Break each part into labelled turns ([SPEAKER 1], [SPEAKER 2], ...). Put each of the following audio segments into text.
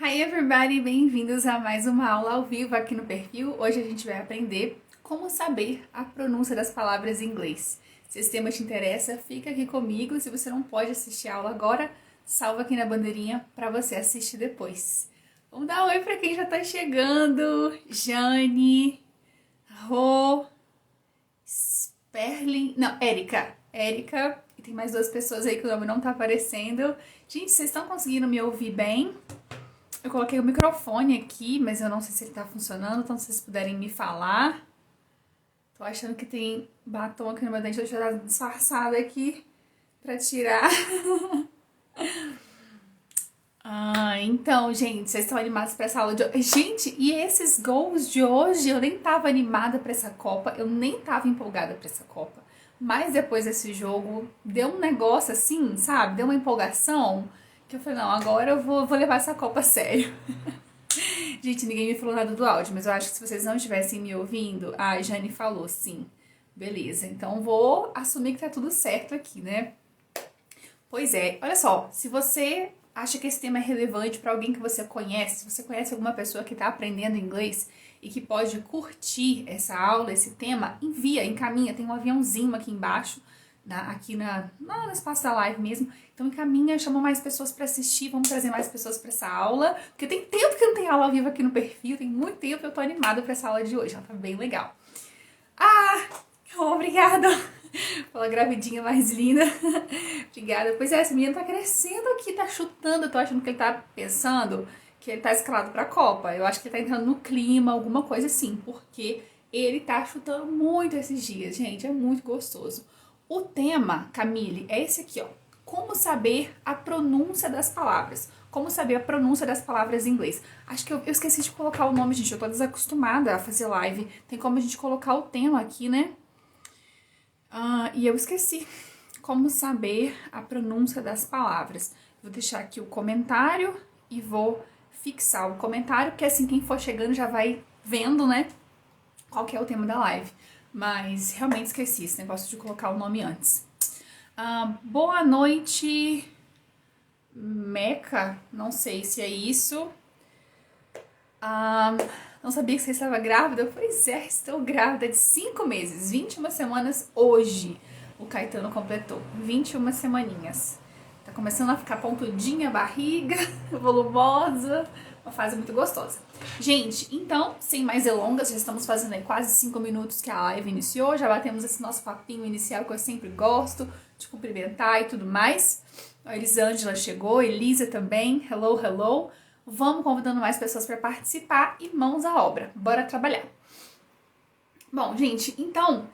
[SPEAKER 1] Hi everybody, bem-vindos a mais uma aula ao vivo aqui no perfil. Hoje a gente vai aprender como saber a pronúncia das palavras em inglês. Se esse tema te interessa, fica aqui comigo. Se você não pode assistir a aula agora, salva aqui na bandeirinha para você assistir depois. Vamos dar um oi para quem já tá chegando. Jane, Rô, Sperling, não, Érica, e tem mais duas pessoas aí que o nome não tá aparecendo. Gente, vocês estão conseguindo me ouvir bem? Eu coloquei o microfone aqui, mas eu não sei se ele tá funcionando, então se vocês puderem me falar. Tô achando que tem batom aqui no meu dente, deixa eu dar disfarçada aqui pra tirar. Então, gente, vocês estão animados pra essa aula de hoje? Gente, e esses gols de hoje? Eu nem tava animada pra essa Copa, eu nem tava empolgada pra essa Copa. Mas depois desse jogo, deu um negócio assim, sabe? Deu uma empolgação que eu falei, não, agora eu vou levar essa Copa a sério. Gente, ninguém me falou nada do áudio, mas eu acho que se vocês não estivessem me ouvindo, a Jane falou sim. Beleza, então vou assumir que tá tudo certo aqui, né? Pois é, olha só, se você acha que esse tema é relevante para alguém que você conhece, se você conhece alguma pessoa que está aprendendo inglês e que pode curtir essa aula, esse tema, envia, encaminha, tem um aviãozinho aqui embaixo, aqui no espaço da live mesmo, então encaminha, chama mais pessoas para assistir, vamos trazer mais pessoas para essa aula, porque tem tempo que não tem aula ao vivo aqui no perfil, tem muito tempo, eu tô animada para essa aula de hoje, ela tá bem legal. Obrigada! Fala gravidinha mais linda. Obrigada. Pois é, esse menino tá crescendo aqui, tá chutando. Eu tô achando que ele tá pensando que ele tá escalado pra Copa. Eu acho que ele tá entrando no clima, alguma coisa assim, porque ele tá chutando muito esses dias, gente. É muito gostoso. O tema, Camille, é esse aqui, ó. Como saber a pronúncia das palavras. Como saber a pronúncia das palavras em inglês. Acho que eu esqueci de colocar o nome, gente. Eu tô desacostumada a fazer live. Tem como a gente colocar o tema aqui, né? E eu esqueci como saber a pronúncia das palavras. Vou deixar aqui o comentário e vou fixar o comentário, porque assim quem for chegando já vai vendo, né, qual que é o tema da live. Mas realmente esqueci esse negócio de colocar o nome antes. Boa noite, Meca, não sei se é isso. Não sabia que você estava grávida? Pois é, estou grávida de 5 meses, 21 semanas hoje. O Caetano completou 21 semaninhas. Tá começando a ficar pontudinha a barriga, volumosa, uma fase muito gostosa. Gente, então, sem mais delongas, já estamos fazendo aí quase 5 minutos que a live iniciou, já batemos esse nosso papinho inicial que eu sempre gosto de cumprimentar e tudo mais. A Elisângela chegou, Elisa também, hello, hello. Vamos convidando mais pessoas para participar e mãos à obra. Bora trabalhar. Bom, gente, então,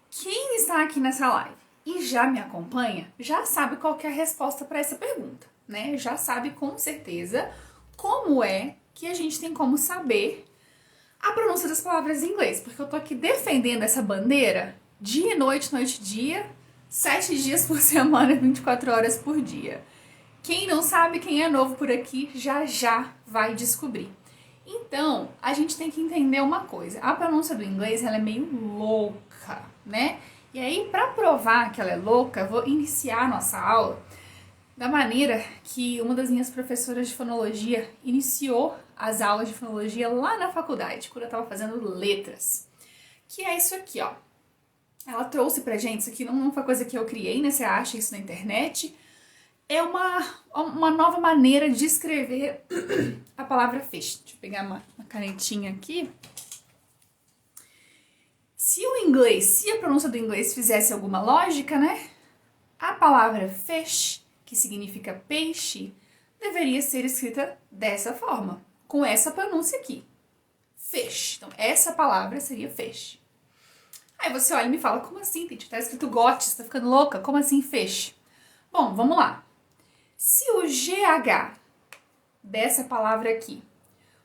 [SPEAKER 1] quem está aqui nessa live e já me acompanha, já sabe qual que é a resposta para essa pergunta, né? Já sabe com certeza como é que a gente tem como saber a pronúncia das palavras em inglês, porque eu tô aqui defendendo essa bandeira dia e noite, noite e dia, 7 dias por semana, 24 horas por dia. Quem não sabe, quem é novo por aqui, já vai descobrir. Então, a gente tem que entender uma coisa. A pronúncia do inglês, ela é meio louca, né? E aí, para provar que ela é louca, eu vou iniciar a nossa aula da maneira que uma das minhas professoras de fonologia iniciou as aulas de fonologia lá na faculdade, quando eu estava fazendo letras. Que é isso aqui, ó. Ela trouxe pra gente, isso aqui não foi coisa que eu criei, né? Você acha isso na internet. É uma nova maneira de escrever a palavra fish. Deixa eu pegar uma canetinha aqui. Se a pronúncia do inglês fizesse alguma lógica, né? A palavra fish, que significa peixe, deveria ser escrita dessa forma, com essa pronúncia aqui. Fish. Então, essa palavra seria fish. Aí você olha e me fala, como assim, Titi? Tá escrito got, você tá ficando louca? Como assim fish? Bom, vamos lá. Se o GH dessa palavra aqui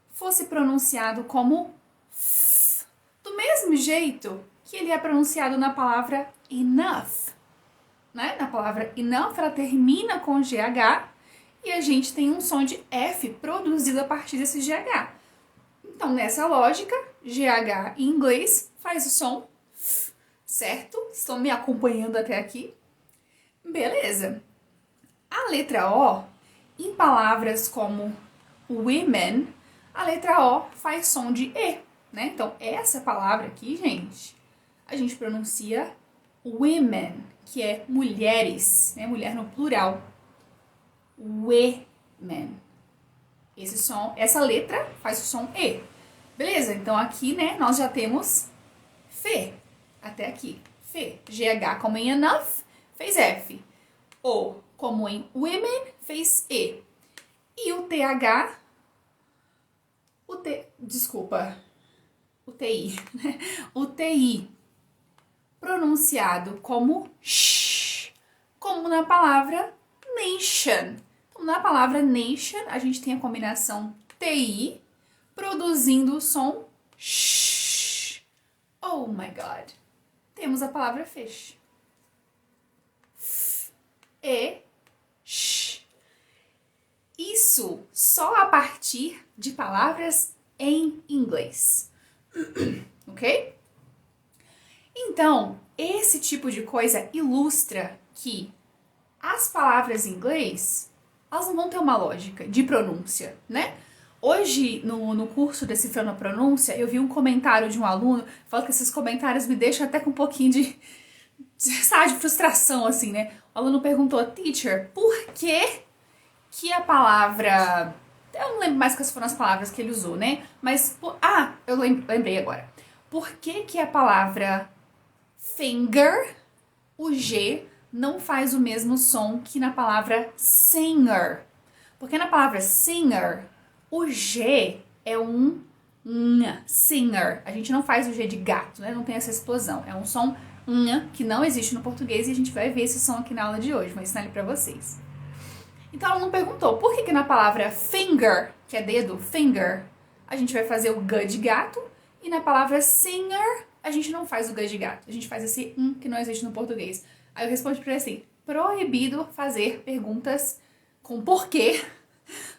[SPEAKER 1] fosse pronunciado como f, do mesmo jeito que ele é pronunciado na palavra enough, né? Na palavra enough, ela termina com GH e a gente tem um som de F produzido a partir desse GH. Então, nessa lógica, GH em inglês faz o som f, certo? Estão me acompanhando até aqui? Beleza. A letra O, em palavras como women, a letra O faz som de E, né? Então, essa palavra aqui, gente, a gente pronuncia women, que é mulheres, né? Mulher no plural. Women. Essa letra faz o som E. Beleza? Então, aqui, né, nós já temos F. Até aqui. F. GH como em enough, fez F. O como em women, fez E. E o TH, o TI, né? O TI, pronunciado como sh, como na palavra nation. Então, na palavra nation, a gente tem a combinação TI, produzindo o som sh. Oh my God. Temos a palavra fish. F, E, sh. Isso só a partir de palavras em inglês. Ok? Então, esse tipo de coisa ilustra que as palavras em inglês, elas não vão ter uma lógica de pronúncia, né? Hoje, no curso Decifrando a Pronúncia, eu vi um comentário de um aluno, falando que esses comentários me deixam até com um pouquinho de frustração, assim, né? O aluno perguntou, teacher, por que a palavra... Eu não lembro mais quais foram as palavras que ele usou, né? Mas, eu lembrei agora. Por que a palavra finger, o G, não faz o mesmo som que na palavra singer? Porque na palavra singer, o G é um n, singer. A gente não faz o G de gato, né? Não tem essa explosão. É um som n que não existe no português e a gente vai ver esse som aqui na aula de hoje. Vou ensinar ele pra vocês. Então ela não perguntou por que na palavra finger, que é dedo, finger, a gente vai fazer o G de gato e na palavra singer a gente não faz o G de gato. A gente faz esse que não existe no português. Aí eu respondi pra ele assim, proibido fazer perguntas com porquê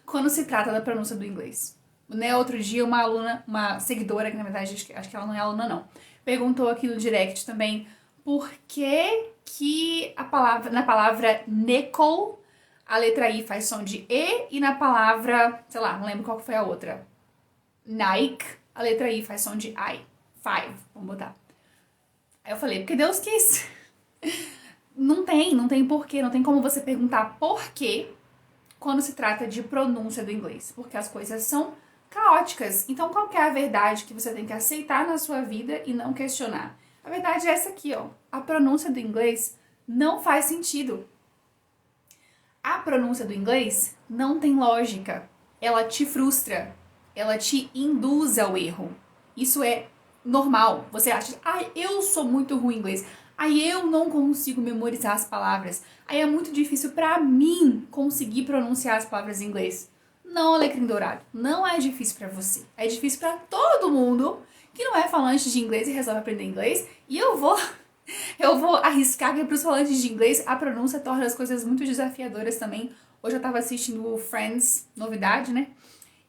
[SPEAKER 1] quando se trata da pronúncia do inglês. Né, outro dia uma aluna, uma seguidora, que na verdade acho que ela não é aluna não, perguntou aqui no direct também por que na palavra nickel a letra I faz som de E e na palavra, sei lá, não lembro qual foi a outra, Nike, a letra I faz som de I. Vamos botar. Aí eu falei, porque Deus quis. Não tem porquê, não tem como você perguntar porquê quando se trata de pronúncia do inglês, porque as coisas são caóticas. Então, qual que é a verdade que você tem que aceitar na sua vida e não questionar? A verdade é essa aqui, ó. A pronúncia do inglês não faz sentido. A pronúncia do inglês não tem lógica. Ela te frustra. Ela te induz ao erro. Isso é normal. Você acha, eu sou muito ruim em inglês. Eu não consigo memorizar as palavras. É muito difícil pra mim conseguir pronunciar as palavras em inglês. Não, Alecrim Dourado. Não é difícil pra você. É difícil pra todo mundo que não é falante de inglês e resolve aprender inglês. E eu vou arriscar que para os falantes de inglês a pronúncia torna as coisas muito desafiadoras também. Hoje eu tava assistindo o Friends, novidade, né?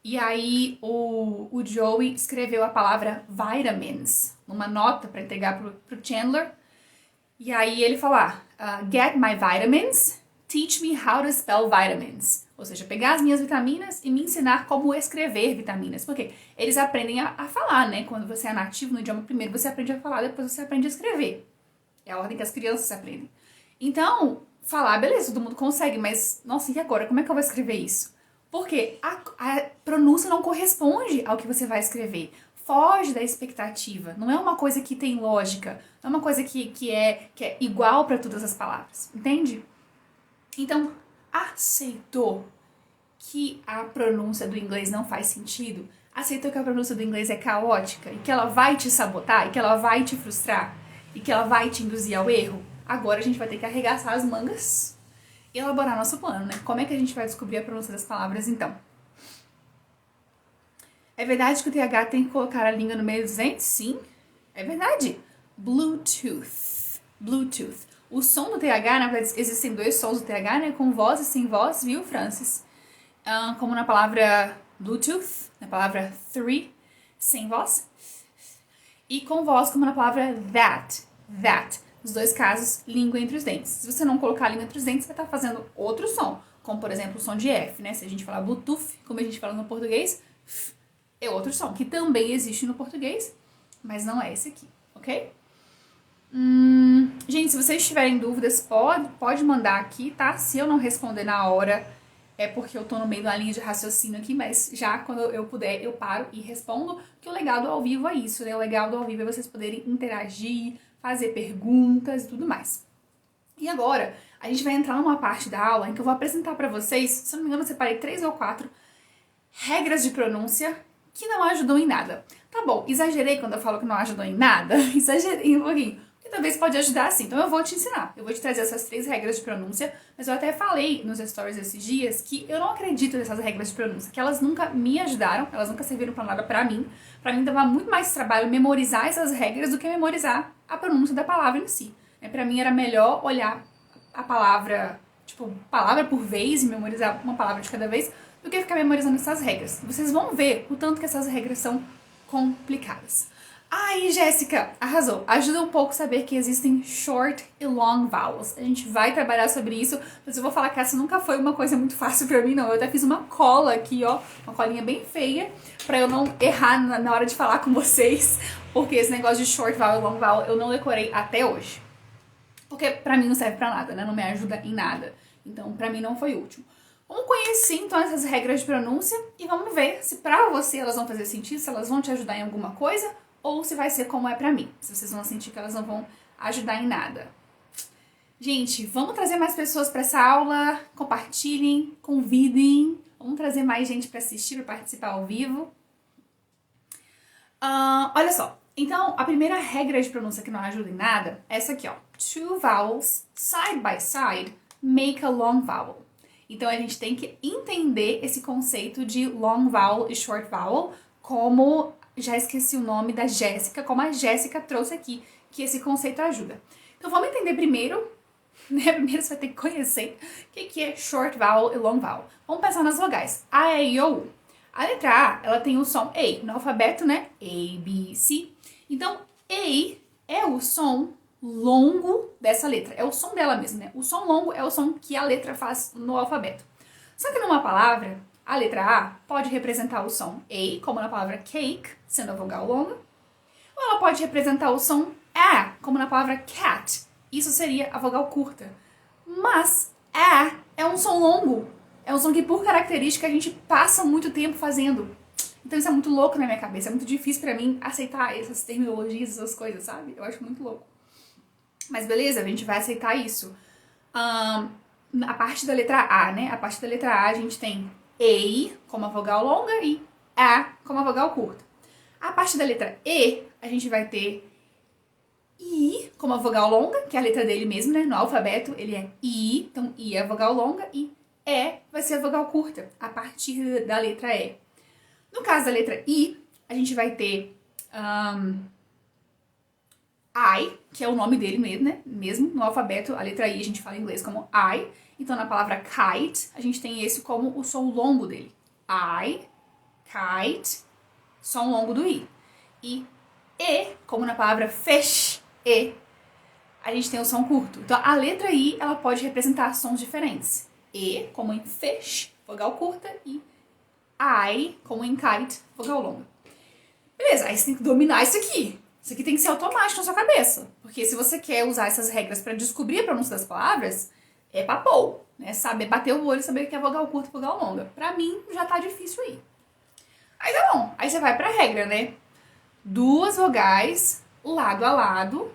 [SPEAKER 1] E aí o Joey escreveu a palavra vitamins numa nota para entregar pro Chandler. E aí ele falou, get my vitamins, teach me how to spell vitamins. Ou seja, pegar as minhas vitaminas e me ensinar como escrever vitaminas. Porque eles aprendem a falar, né? Quando você é nativo no idioma, primeiro você aprende a falar, depois você aprende a escrever. É a ordem que as crianças aprendem. Então, falar, beleza, todo mundo consegue, mas, nossa, e agora? Como é que eu vou escrever isso? Porque a pronúncia não corresponde ao que você vai escrever. Foge da expectativa. Não é uma coisa que tem lógica. Não é uma coisa que é igual para todas as palavras. Entende? Então, aceitou que a pronúncia do inglês não faz sentido? Aceitou que a pronúncia do inglês é caótica e que ela vai te sabotar e que ela vai te frustrar e que ela vai te induzir ao erro? Agora a gente vai ter que arregaçar as mangas e elaborar nosso plano, né? Como é que a gente vai descobrir a pronúncia das palavras, então? É verdade que o TH tem que colocar a língua no meio dos dentes? Sim, é verdade. Bluetooth. Bluetooth. O som do TH, na verdade, existem dois sons do TH, né? Com voz e sem voz, viu, Francis? Como na palavra Bluetooth, na palavra three, sem voz. E com voz, como na palavra that. Nos dois casos, língua entre os dentes. Se você não colocar a língua entre os dentes, você vai estar fazendo outro som. como por exemplo o som de F, né? Se a gente falar Bluetooth, como a gente fala no português, F é outro som, que também existe no português, mas não é esse aqui, ok? Gente, se vocês tiverem dúvidas, pode mandar aqui, tá? Se eu não responder na hora, é porque eu tô no meio de uma linha de raciocínio aqui, mas já quando eu puder, eu paro e respondo, que o legal do ao vivo é isso, né? O legal do ao vivo é vocês poderem interagir, fazer perguntas e tudo mais. E agora, a gente vai entrar numa parte da aula em que eu vou apresentar pra vocês, se eu não me engano, eu separei 3 ou 4 regras de pronúncia que não ajudam em nada. Tá bom, exagerei quando eu falo que não ajudam em nada? Exagerei um pouquinho. E talvez pode ajudar sim. Então eu vou te ensinar. Eu vou te trazer essas 3 regras de pronúncia. Mas eu até falei nos stories esses dias que eu não acredito nessas regras de pronúncia. Que elas nunca me ajudaram. Elas nunca serviram pra nada pra mim. Pra mim dava muito mais trabalho memorizar essas regras do que memorizar a pronúncia da palavra em si. Pra mim era melhor olhar a palavra, tipo, palavra por vez e memorizar uma palavra de cada vez do que ficar memorizando essas regras. Vocês vão ver o tanto que essas regras são complicadas. Ai, Jéssica, arrasou. Ajuda um pouco saber que existem short e long vowels. A gente vai trabalhar sobre isso, mas eu vou falar que essa nunca foi uma coisa muito fácil pra mim, não. Eu até fiz uma cola aqui, ó, uma colinha bem feia, pra eu não errar na hora de falar com vocês, porque esse negócio de short vowel e long vowel eu não decorei até hoje. Porque pra mim não serve pra nada, né? Não me ajuda em nada. Então, pra mim não foi útil. Vamos conhecer então essas regras de pronúncia e vamos ver se pra você elas vão fazer sentido, se elas vão te ajudar em alguma coisa ou se vai ser como é pra mim, se vocês vão sentir que elas não vão ajudar em nada. Gente, vamos trazer mais pessoas pra essa aula, compartilhem, convidem, vamos trazer mais gente pra assistir, pra participar ao vivo. Olha só, então a primeira regra de pronúncia que não ajuda em nada é essa aqui, ó. 2 vowels side by side make a long vowel. Então a gente tem que entender esse conceito de long vowel e short vowel, como, já esqueci o nome da Jéssica, como a Jéssica trouxe aqui, que esse conceito ajuda. Então vamos entender primeiro, né? Primeiro você vai ter que conhecer o que é short vowel e long vowel. Vamos pensar nas vogais. A, E, I, O, U. A letra A, ela tem o som A no alfabeto, né? A, B, C. Então, A é o som longo dessa letra. É o som dela mesmo, né? O som longo é o som que a letra faz no alfabeto. Só que numa palavra, a letra A pode representar o som A, como na palavra cake, sendo a vogal longa. Ou ela pode representar o som A, como na palavra cat. Isso seria a vogal curta. Mas A é um som longo. É um som que, por característica, a gente passa muito tempo fazendo. Então isso é muito louco na minha cabeça. É muito difícil pra mim aceitar essas terminologias, essas coisas, sabe? Eu acho muito louco. Mas beleza, a gente vai aceitar isso. A parte da letra A, né? A parte da letra A, a gente tem A como a vogal longa e A como a vogal curta. A parte da letra E, a gente vai ter I como a vogal longa, que é a letra dele mesmo, né? No alfabeto, ele é I, então I é a vogal longa e E vai ser a vogal curta, a partir da letra E. No caso da letra I, a gente vai ter I, que é o nome dele mesmo, né? Mesmo no alfabeto, a letra I a gente fala em inglês como I. Então, na palavra kite, a gente tem esse como o som longo dele. I, kite, som longo do I. E, como na palavra fish, a gente tem o som curto. Então, a letra I, ela pode representar sons diferentes. E, como em fish, vogal curta, e I, como em kite, vogal longa. Beleza, aí você tem que dominar isso aqui. Isso aqui tem que ser automático na sua cabeça. Porque se você quer usar essas regras para descobrir a pronúncia das palavras, é papou, né? Saber bater o olho e saber o que é vogal curta e vogal longa. Pra mim, já tá difícil aí. Aí tá bom, aí você vai pra regra, né? 2 vogais, lado a lado,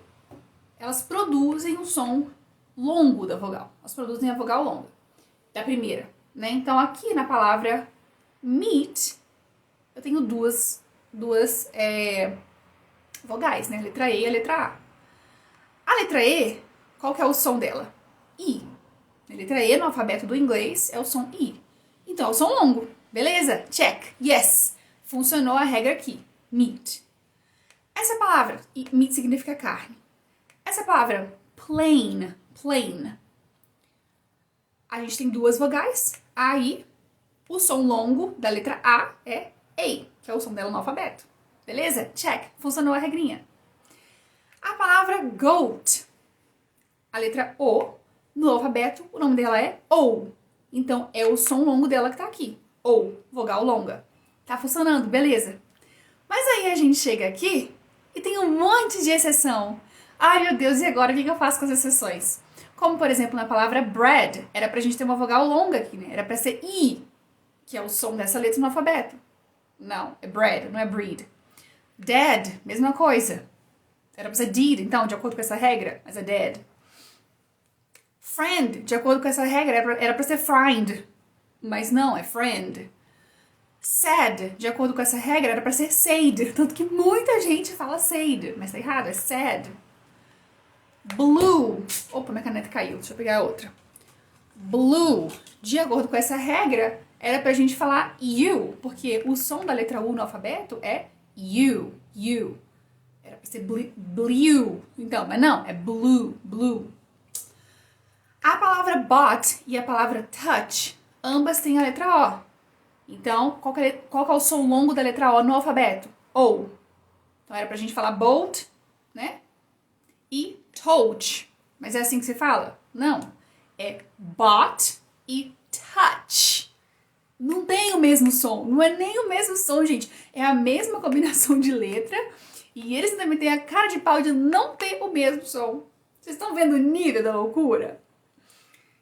[SPEAKER 1] elas produzem um som longo da vogal. Elas produzem a vogal longa da primeira, né? Então aqui na palavra meet, eu tenho duas vogais, né? A letra E e a letra A. A letra E, qual que é o som dela? I. A letra E no alfabeto do inglês é o som I. Então é o som longo. Beleza? Check. Yes. Funcionou a regra aqui. Meat. Essa palavra, meat significa carne. Essa palavra plain, plain. A gente tem 2 vogais. Aí, o som longo da letra A é A, que é o som dela no alfabeto. Beleza? Check. Funcionou a regrinha. A palavra goat. A letra O, no alfabeto, o nome dela é O. Então, é o som longo dela que tá aqui. Ou, vogal longa. Tá funcionando, beleza. Mas aí a gente chega aqui e tem um monte de exceção. Ai, meu Deus, e agora o que eu faço com as exceções? Como, por exemplo, na palavra bread, era pra gente ter uma vogal longa aqui, né? Era pra ser I, que é o som dessa letra no alfabeto. Não, é bread, não é breed. Dead, mesma coisa. Era pra ser did, então, de acordo com essa regra, mas é dead. Friend, de acordo com essa regra, era pra ser friend, mas não, é friend. Sad, de acordo com essa regra, era pra ser said, tanto que muita gente fala said, mas tá errado, é sad. Blue, opa, minha caneta caiu, deixa eu pegar outra. Blue, de acordo com essa regra, era pra gente falar you, porque o som da letra U no alfabeto é you. Era pra ser blue, então, mas não, é blue. A palavra bought e a palavra touch, ambas têm a letra O. Então, qual que é o som longo da letra O no alfabeto? O. Então, era pra gente falar boat, né? E touch. Mas é assim que se fala? Não. É bought e touch. Não tem o mesmo som. Não é nem o mesmo som, gente. É a mesma combinação de letra. E eles também têm a cara de pau de não ter o mesmo som. Vocês estão vendo o nível da loucura?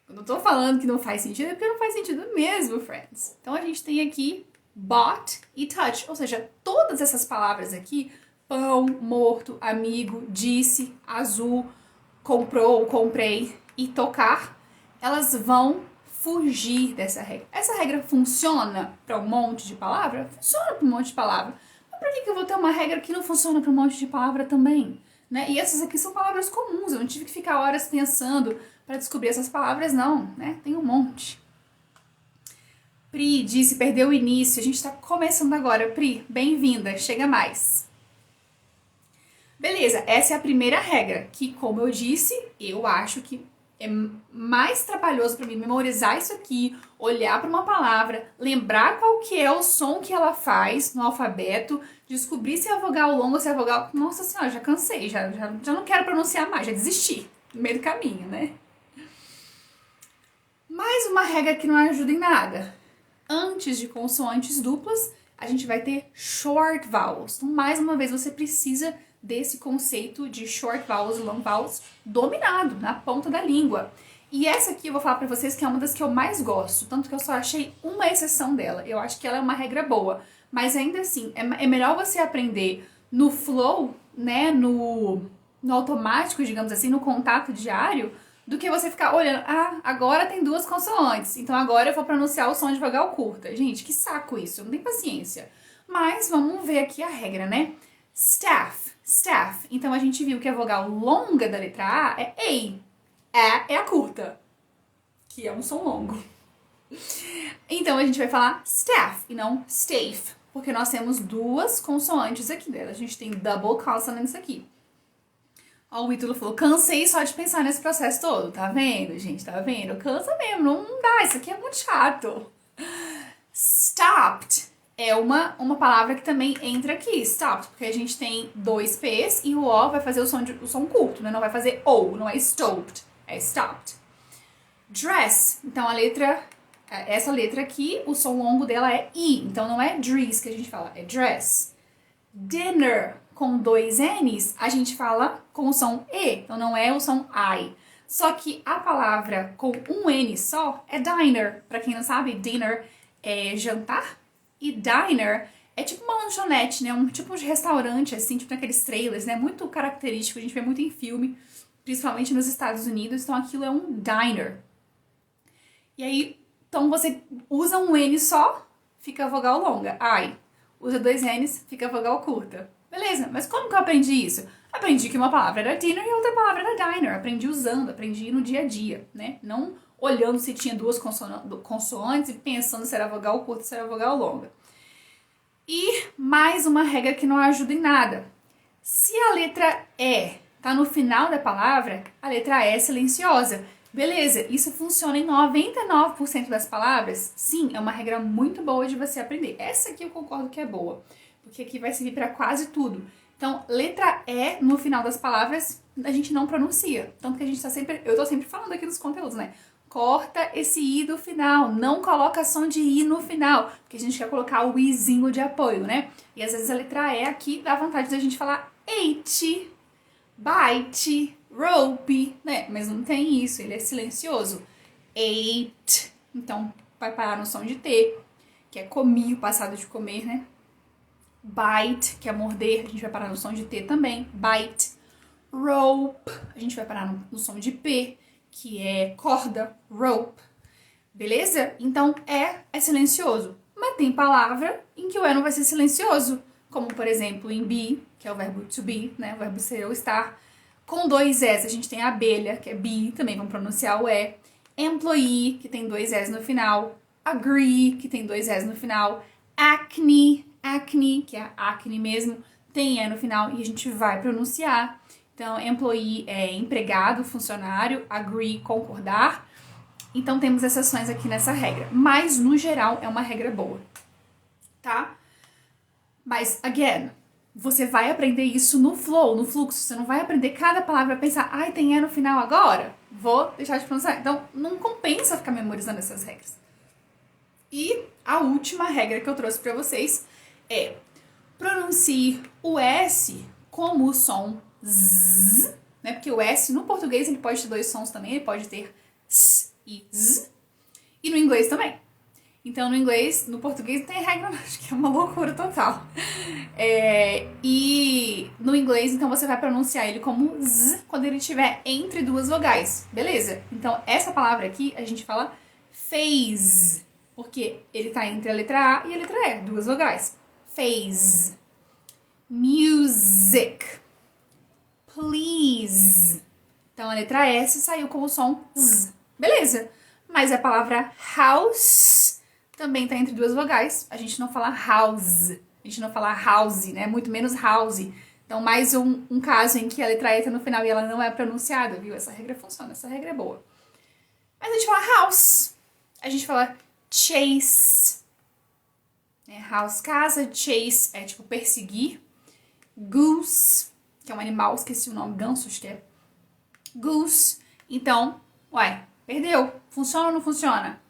[SPEAKER 1] Eu não tô falando que não faz sentido, é porque não faz sentido mesmo, friends. Então a gente tem aqui bought e touch, ou seja, todas essas palavras aqui, pão, morto, amigo, disse, azul, comprou, comprei e tocar, elas vão fugir dessa regra. Essa regra funciona para um monte de palavra? Funciona para um monte de palavra. Mas por que eu vou ter uma regra que não funciona para um monte de palavra também? Né? E essas aqui são palavras comuns, eu não tive que ficar horas pensando para descobrir essas palavras, não, né? Tem um monte. Pri disse, perdeu o início. A gente está começando agora. Pri, bem-vinda, chega mais. Beleza, essa é a primeira regra, que, como eu disse, eu acho que é mais trabalhoso para mim memorizar isso aqui, olhar para uma palavra, lembrar qual que é o som que ela faz no alfabeto, descobrir se é a vogal longa ou se é a vogal... Nossa senhora, já cansei, já não quero pronunciar mais, já desisti no meio do caminho, né? Mais uma regra que não ajuda em nada. Antes de consoantes duplas, a gente vai ter short vowels. Então, mais uma vez, você precisa desse conceito de short vowels e long vowels dominado na ponta da língua. E essa aqui eu vou falar pra vocês que é uma das que eu mais gosto, tanto que eu só achei uma exceção dela. Eu acho que ela é uma regra boa, mas ainda assim, é melhor você aprender no flow, né, no automático, digamos assim, no contato diário, do que você ficar olhando, agora tem duas consoantes, então agora eu vou pronunciar o som de vogal curta. Gente, que saco isso, eu não tenho paciência. Mas vamos ver aqui a regra, né? Staff. Então a gente viu que a vogal longa da letra A é A. É a curta, que é um som longo. Então a gente vai falar staff e não staff, porque nós temos duas consoantes aqui dela. A gente tem double consonants aqui. Ó, o Ítalo falou, cansei só de pensar nesse processo todo. Tá vendo, gente? Tá vendo? Cansa mesmo, não dá, isso aqui é muito chato. Stopped é uma palavra que também entra aqui, stopped, porque a gente tem dois P's e o O vai fazer o som curto, né? Não vai fazer O, não é stopped, é stopped. Dress, então essa letra aqui, o som longo dela é I, então não é dress que a gente fala, é dress. Dinner, com dois N's, a gente fala com o som E, então não é o som I. Só que a palavra com um N só é diner. Pra quem não sabe, dinner é jantar e diner é tipo uma lanchonete, né? Tipo de restaurante, assim, tipo naqueles trailers, né? Muito característico, a gente vê muito em filme, principalmente nos Estados Unidos, então aquilo é um diner. E aí, então você usa um N só, fica a vogal longa, I. Usa dois N's, fica a vogal curta. Beleza, mas como que eu aprendi isso? Aprendi que uma palavra era dinner e outra palavra era diner. Aprendi usando, aprendi no dia a dia, né? Não olhando se tinha duas consoantes e pensando se era vogal curta ou se era vogal longa. E mais uma regra que não ajuda em nada. Se a letra E tá no final da palavra, a letra E é silenciosa. Beleza, isso funciona em 99% das palavras? Sim, é uma regra muito boa de você aprender. Essa aqui eu concordo que é boa, porque aqui vai servir para quase tudo. Então, letra E no final das palavras, a gente não pronuncia. Tanto que a gente tá sempre, eu tô sempre falando aqui nos conteúdos, né? corta esse i do final, não coloca som de i no final, porque a gente quer colocar o izinho de apoio, né? E às vezes a letra E aqui dá vontade da gente falar ate, bite, rope, né? Mas não tem isso, ele é silencioso. Ate, então vai parar no som de T, que é comi, o passado de comer, né? Bite, que é morder, a gente vai parar no som de T também, bite. Rope, a gente vai parar no som de P, que é corda, rope, beleza? Então, é silencioso, mas tem palavra em que o E não vai ser silencioso, como, por exemplo, em be, que é o verbo to be, né, o verbo ser ou estar. Com dois S, a gente tem abelha, que é be, também vamos pronunciar o E. Employee, que tem dois S no final. Agree, que tem dois S no final. Acne, que é acne mesmo, tem E no final e a gente vai pronunciar. Então, employee é empregado, funcionário, agree, concordar. Então, temos exceções aqui nessa regra. Mas, no geral, é uma regra boa, tá? Mas, again, você vai aprender isso no flow, no fluxo. Você não vai aprender cada palavra e pensar, ai, tem E no final agora? Vou deixar de pronunciar. Então, não compensa ficar memorizando essas regras. E a última regra que eu trouxe pra vocês é pronuncie o S como o som Z, né? Porque o S no português ele pode ter dois sons também, ele pode ter S e Z, e no inglês também. Então no inglês, no português não tem regra, acho que é uma loucura total. E no inglês, então você vai pronunciar ele como Z quando ele estiver entre duas vogais, beleza? Então essa palavra aqui a gente fala phase, porque ele tá entre a letra A e a letra E, duas vogais. Phase. Music. Please. Então a letra S saiu com o som Z. Beleza. Mas a palavra house também tá entre duas vogais. A gente não fala house. A gente não fala house, né? Muito menos house. Então mais um caso em que a letra E tá no final e ela não é pronunciada, viu? Essa regra funciona, essa regra é boa. Mas a gente fala house. A gente fala chase. House, casa. Chase é tipo perseguir. Goose, que é um animal, esqueci o nome, ganso, acho que é. Goose. Então, perdeu. Funciona ou não funciona?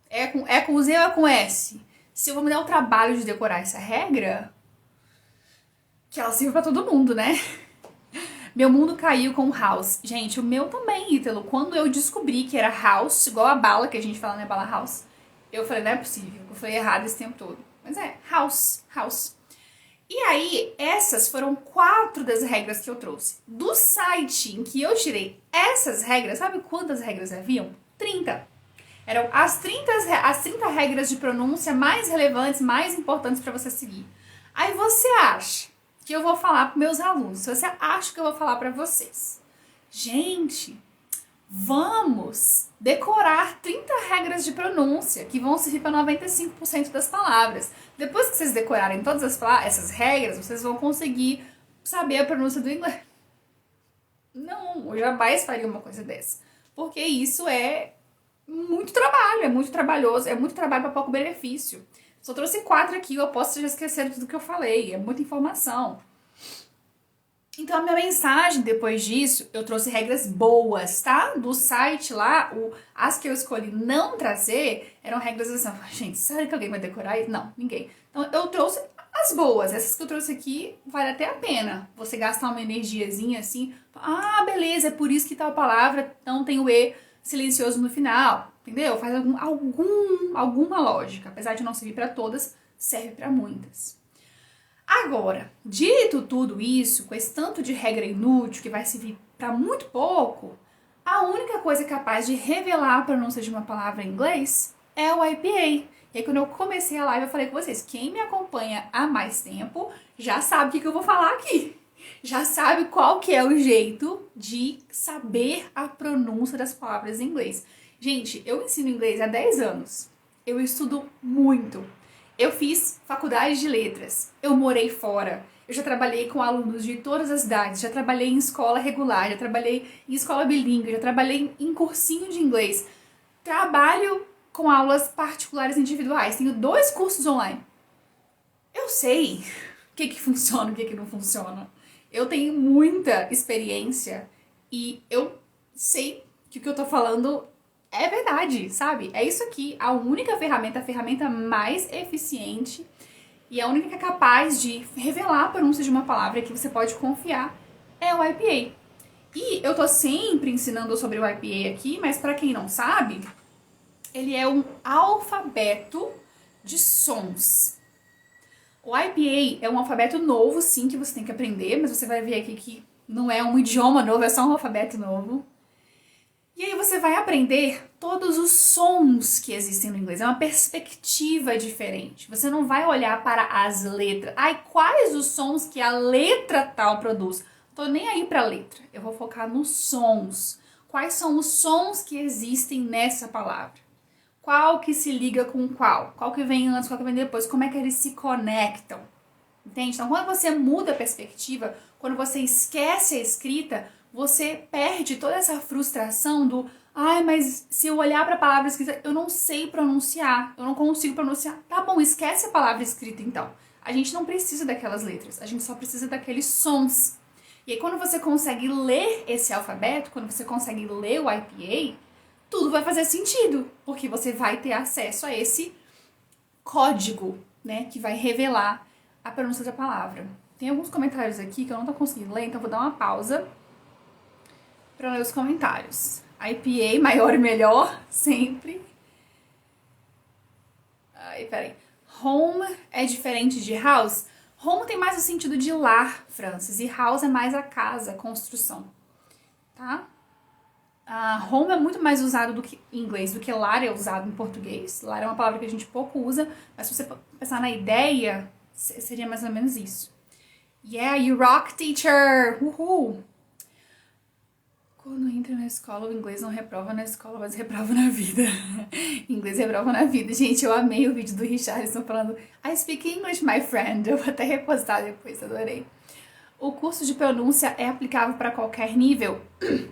[SPEAKER 1] É com Z ou é com S? Se eu vou me dar o trabalho de decorar essa regra, que ela sirva pra todo mundo, né? Meu mundo caiu com house. Gente, o meu também, Ítalo. Quando eu descobri que era house, igual a bala que a gente fala, né, bala house, eu falei, não é possível. Eu falei errado esse tempo todo. Mas house. E aí, essas foram 4 das regras que eu trouxe. Do site em que eu tirei essas regras, sabe quantas regras haviam? 30. Eram as 30 regras de pronúncia mais relevantes, mais importantes para você seguir. Aí você acha que eu vou falar para meus alunos, você acha que eu vou falar para vocês. Gente, vamos decorar 30 regras de pronúncia que vão servir para 95% das palavras. Depois que vocês decorarem todas essas regras, vocês vão conseguir saber a pronúncia do inglês. Não, eu jamais faria uma coisa dessa. Porque isso é muito trabalho, é muito trabalhoso, é muito trabalho para pouco benefício. Só trouxe 4 aqui, eu posso já esquecer tudo que eu falei, é muita informação. Então, a minha mensagem depois disso, eu trouxe regras boas, tá? Do site lá, as que eu escolhi não trazer, eram regras assim, gente, será que alguém vai decorar isso? Não, ninguém. Então, eu trouxe as boas, essas que eu trouxe aqui, vale até a pena você gastar uma energiazinha assim, beleza, é por isso que tal palavra não tem o E silencioso no final, entendeu? Faz alguma lógica, apesar de não servir para todas, serve para muitas. Agora, dito tudo isso, com esse tanto de regra inútil que vai servir para muito pouco, a única coisa capaz de revelar a pronúncia de uma palavra em inglês é o IPA. E aí, quando eu comecei a live, eu falei com vocês, quem me acompanha há mais tempo já sabe o que eu vou falar aqui. Já sabe qual que é o jeito de saber a pronúncia das palavras em inglês. Gente, eu ensino inglês há 10 anos. Eu estudo muito. Eu fiz faculdade de letras, eu morei fora, eu já trabalhei com alunos de todas as idades, já trabalhei em escola regular, já trabalhei em escola bilíngue, já trabalhei em cursinho de inglês, trabalho com aulas particulares individuais, tenho 2 cursos online. Eu sei o que funciona e o que não funciona. Eu tenho muita experiência e eu sei que o que eu tô falando É verdade, sabe? É isso aqui, a única ferramenta, a ferramenta mais eficiente e a única que é capaz de revelar a pronúncia de uma palavra que você pode confiar é o IPA. E eu tô sempre ensinando sobre o IPA aqui, mas para quem não sabe, ele é um alfabeto de sons. O IPA é um alfabeto novo, sim, que você tem que aprender, mas você vai ver aqui que não é um idioma novo, é só um alfabeto novo. E aí você vai aprender todos os sons que existem no inglês. É uma perspectiva diferente. Você não vai olhar para as letras. Ai, quais os sons que a letra tal produz? Tô nem aí pra letra. Eu vou focar nos sons. Quais são os sons que existem nessa palavra? Qual que se liga com qual? Qual que vem antes, qual que vem depois? Como é que eles se conectam? Entende? Então, quando você muda a perspectiva, quando você esquece a escrita, você perde toda essa frustração do ai, mas se eu olhar para a palavra escrita, eu não sei pronunciar, eu não consigo pronunciar. Tá bom, esquece a palavra escrita então. A gente não precisa daquelas letras, a gente só precisa daqueles sons. E aí, quando você consegue ler esse alfabeto, quando você consegue ler o IPA, tudo vai fazer sentido, porque você vai ter acesso a esse código, né, que vai revelar a pronúncia da palavra. Tem alguns comentários aqui que eu não tô conseguindo ler, então vou dar uma pausa para ler os comentários. IPA, maior e melhor, sempre. Ai, peraí. Home é diferente de house? Home tem mais o sentido de lar, Francis, e house é mais a casa, a construção, tá? Home é muito mais usado do que em inglês do que lar é usado em português. Lar é uma palavra que a gente pouco usa, mas se você pensar na ideia, seria mais ou menos isso. Yeah, you rock, teacher! Uhul! Quando entra na escola, o inglês não reprova na escola, mas reprova na vida. Inglês reprova na vida. Gente, eu amei o vídeo do Richardson falando I speak English, my friend. Eu vou até repostar depois, adorei. O curso de pronúncia é aplicável para qualquer nível?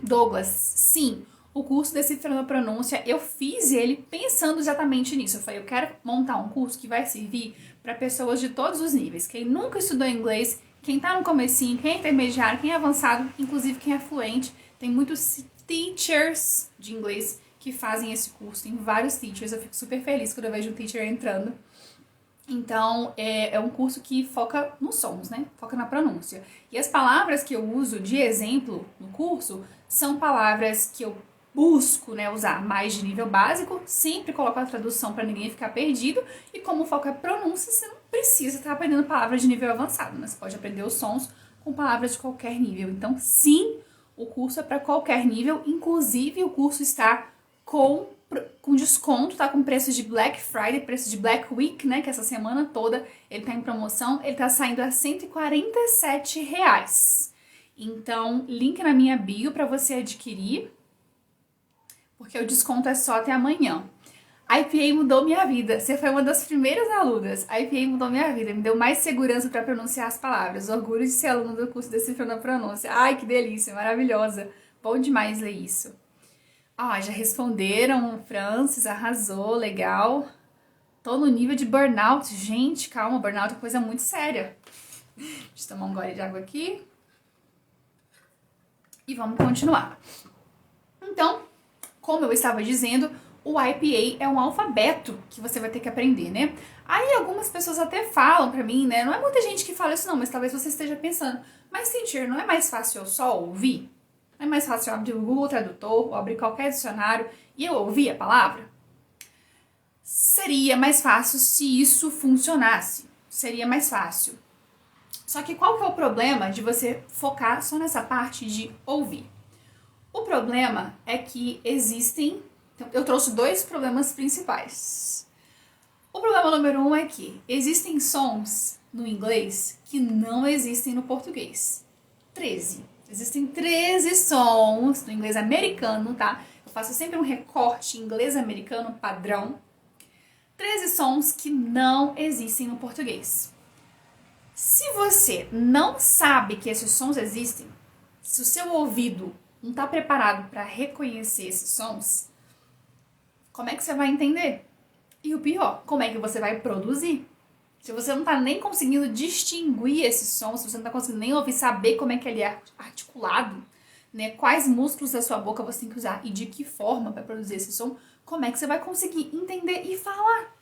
[SPEAKER 1] Douglas, sim. O curso Decifrando a Pronúncia, eu fiz ele pensando exatamente nisso. Eu falei, eu quero montar um curso que vai servir para pessoas de todos os níveis. Quem nunca estudou inglês, quem tá no comecinho, quem é intermediário, quem é avançado, inclusive quem é fluente. Tem muitos teachers de inglês que fazem esse curso. Tem vários teachers, eu fico super feliz quando eu vejo um teacher entrando. Então, é um curso que foca nos sons, né? Foca na pronúncia. E as palavras que eu uso de exemplo no curso são palavras que eu busco, né, usar mais de nível básico, sempre coloco a tradução para ninguém ficar perdido, e como o foco é pronúncia, você não precisa estar aprendendo palavras de nível avançado, né? Você pode aprender os sons com palavras de qualquer nível. Então, sim, o curso é para qualquer nível, inclusive o curso está com desconto, tá com preço de Black Friday, preço de Black Week, né, que essa semana toda ele tá em promoção, ele tá saindo a R$147. Então, link na minha bio para você adquirir, porque o desconto é só até amanhã. A IPA mudou minha vida. Você foi uma das primeiras alunas. A IPA mudou minha vida. Me deu mais segurança para pronunciar as palavras. Orgulho de ser aluna do curso Decifrando a Pronúncia. Ai, que delícia, maravilhosa. Bom demais ler isso. Já responderam. Francis, arrasou, legal. Tô no nível de burnout. Gente, calma, burnout é coisa muito séria. Deixa eu tomar um gole de água aqui. E vamos continuar. Então, como eu estava dizendo, o IPA é um alfabeto que você vai ter que aprender, né? Aí algumas pessoas até falam pra mim, né? Não é muita gente que fala isso não, mas talvez você esteja pensando, mas teacher, não é mais fácil eu só ouvir? Não é mais fácil eu abrir o Google Tradutor ou abrir qualquer dicionário e eu ouvir a palavra? Seria mais fácil se isso funcionasse. Seria mais fácil. Só que qual que é o problema de você focar só nessa parte de ouvir? O problema é que existem... Eu trouxe dois problemas principais. O problema número 1 é que existem sons no inglês que não existem no português. 13. Existem 13 sons no inglês americano, tá? Eu faço sempre um recorte inglês americano padrão. 13 sons que não existem no português. Se você não sabe que esses sons existem, se o seu ouvido não está preparado para reconhecer esses sons, como é que você vai entender? E o pior, como é que você vai produzir? Se você não está nem conseguindo distinguir esses sons, se você não está conseguindo nem ouvir, saber como é que ele é articulado, né, quais músculos da sua boca você tem que usar e de que forma para produzir esse som, como é que você vai conseguir entender e falar?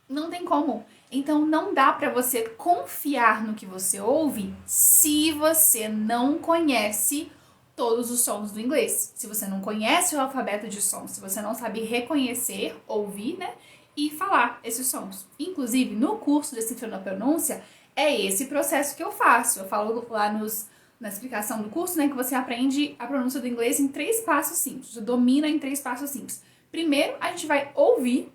[SPEAKER 1] Não tem como. Então não dá para você confiar no que você ouve se você não conhece todos os sons do inglês. Se você não conhece o alfabeto de sons, se você não sabe reconhecer, ouvir, né, e falar esses sons. Inclusive, no curso de Cintura na Pronúncia, é esse processo que eu faço. Eu falo lá na explicação do curso, né, que você aprende a pronúncia do inglês em 3 passos simples. Você domina em 3 passos simples. Primeiro, a gente vai ouvir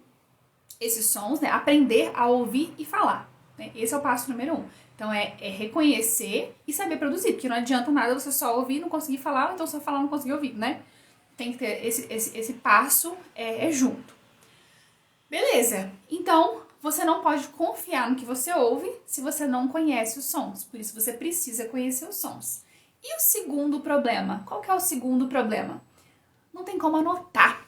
[SPEAKER 1] esses sons, né, aprender a ouvir e falar. Né? Esse é o passo número 1. Então, é reconhecer e saber produzir, porque não adianta nada você só ouvir e não conseguir falar, ou então só falar e não conseguir ouvir, né? Tem que ter esse passo junto. Beleza, então você não pode confiar no que você ouve se você não conhece os sons, por isso você precisa conhecer os sons. E o segundo problema? Qual que é o segundo problema? Não tem como anotar.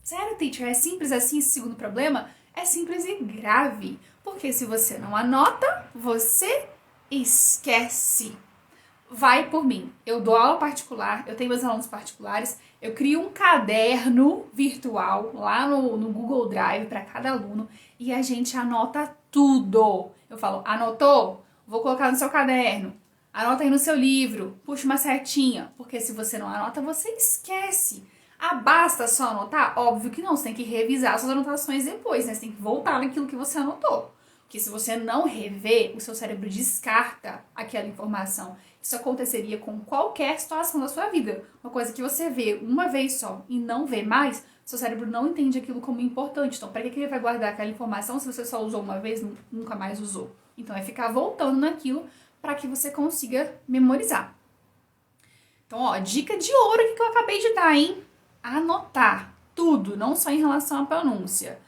[SPEAKER 1] Sério, teacher, é simples assim esse segundo problema? É simples e grave, porque se você não anota, você esquece. Vai por mim. Eu dou aula particular, eu tenho meus alunos particulares, eu crio um caderno virtual lá no Google Drive para cada aluno e a gente anota tudo. Eu falo, anotou? Vou colocar no seu caderno. Anota aí no seu livro, puxa uma setinha, porque se você não anota, você esquece. Ah, basta só anotar? Óbvio que não, você tem que revisar suas anotações depois, né? Você tem que voltar naquilo que você anotou. Porque se você não rever, o seu cérebro descarta aquela informação. Isso aconteceria com qualquer situação da sua vida. Uma coisa que você vê uma vez só e não vê mais, seu cérebro não entende aquilo como importante. Então, para que ele vai guardar aquela informação se você só usou uma vez e nunca mais usou? Então, é ficar voltando naquilo para que você consiga memorizar. Então, ó, dica de ouro que eu acabei de dar, hein? Anotar tudo, não só em relação à pronúncia.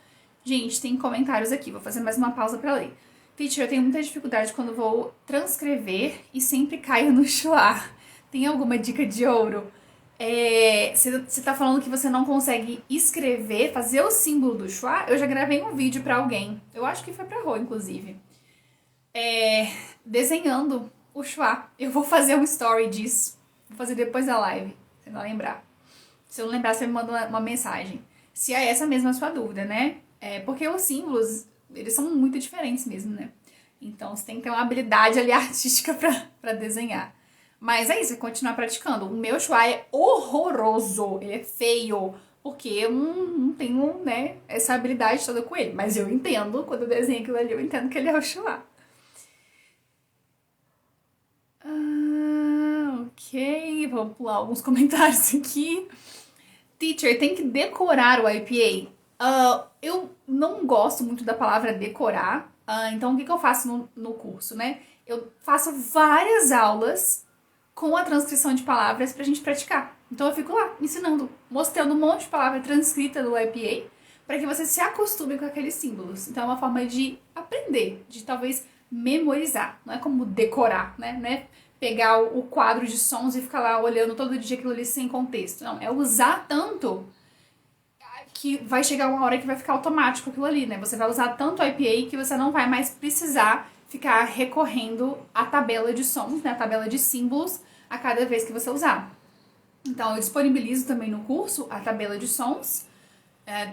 [SPEAKER 1] Gente, tem comentários aqui, vou fazer mais uma pausa para ler. Teacher, eu tenho muita dificuldade quando vou transcrever e sempre caio no schwa. Tem alguma dica de ouro? Você tá falando que você não consegue escrever, fazer o símbolo do schwa? Eu já gravei um vídeo para alguém, eu acho que foi pra Rô, inclusive. Desenhando o schwa. Eu vou fazer um story disso. Vou fazer depois da live, se não lembrar. Se eu não lembrar, você me manda uma mensagem. Se é essa mesma a sua dúvida, né? Porque os símbolos, eles são muito diferentes mesmo, né? Então, você tem que ter uma habilidade ali artística pra desenhar. Mas é isso, é continuar praticando. O meu schwa é horroroso, ele é feio, porque eu não tenho, né, essa habilidade toda com ele. Mas eu entendo, quando eu desenho aquilo ali, eu entendo que ele é o schwa. Ok, vamos pular alguns comentários aqui. Teacher, tem que decorar o IPA? Eu não gosto muito da palavra decorar, então o que eu faço no curso, né? Eu faço várias aulas com a transcrição de palavras pra gente praticar. Então eu fico lá ensinando, mostrando um monte de palavra transcrita do IPA para que você se acostume com aqueles símbolos. Então é uma forma de aprender, de talvez memorizar. Não é como decorar, né? Pegar o quadro de sons e ficar lá olhando todo dia aquilo ali sem contexto. Não, é usar tanto que vai chegar uma hora que vai ficar automático aquilo ali, né? Você vai usar tanto o IPA que você não vai mais precisar ficar recorrendo à tabela de sons, né? A tabela de símbolos a cada vez que você usar. Então, eu disponibilizo também no curso a tabela de sons,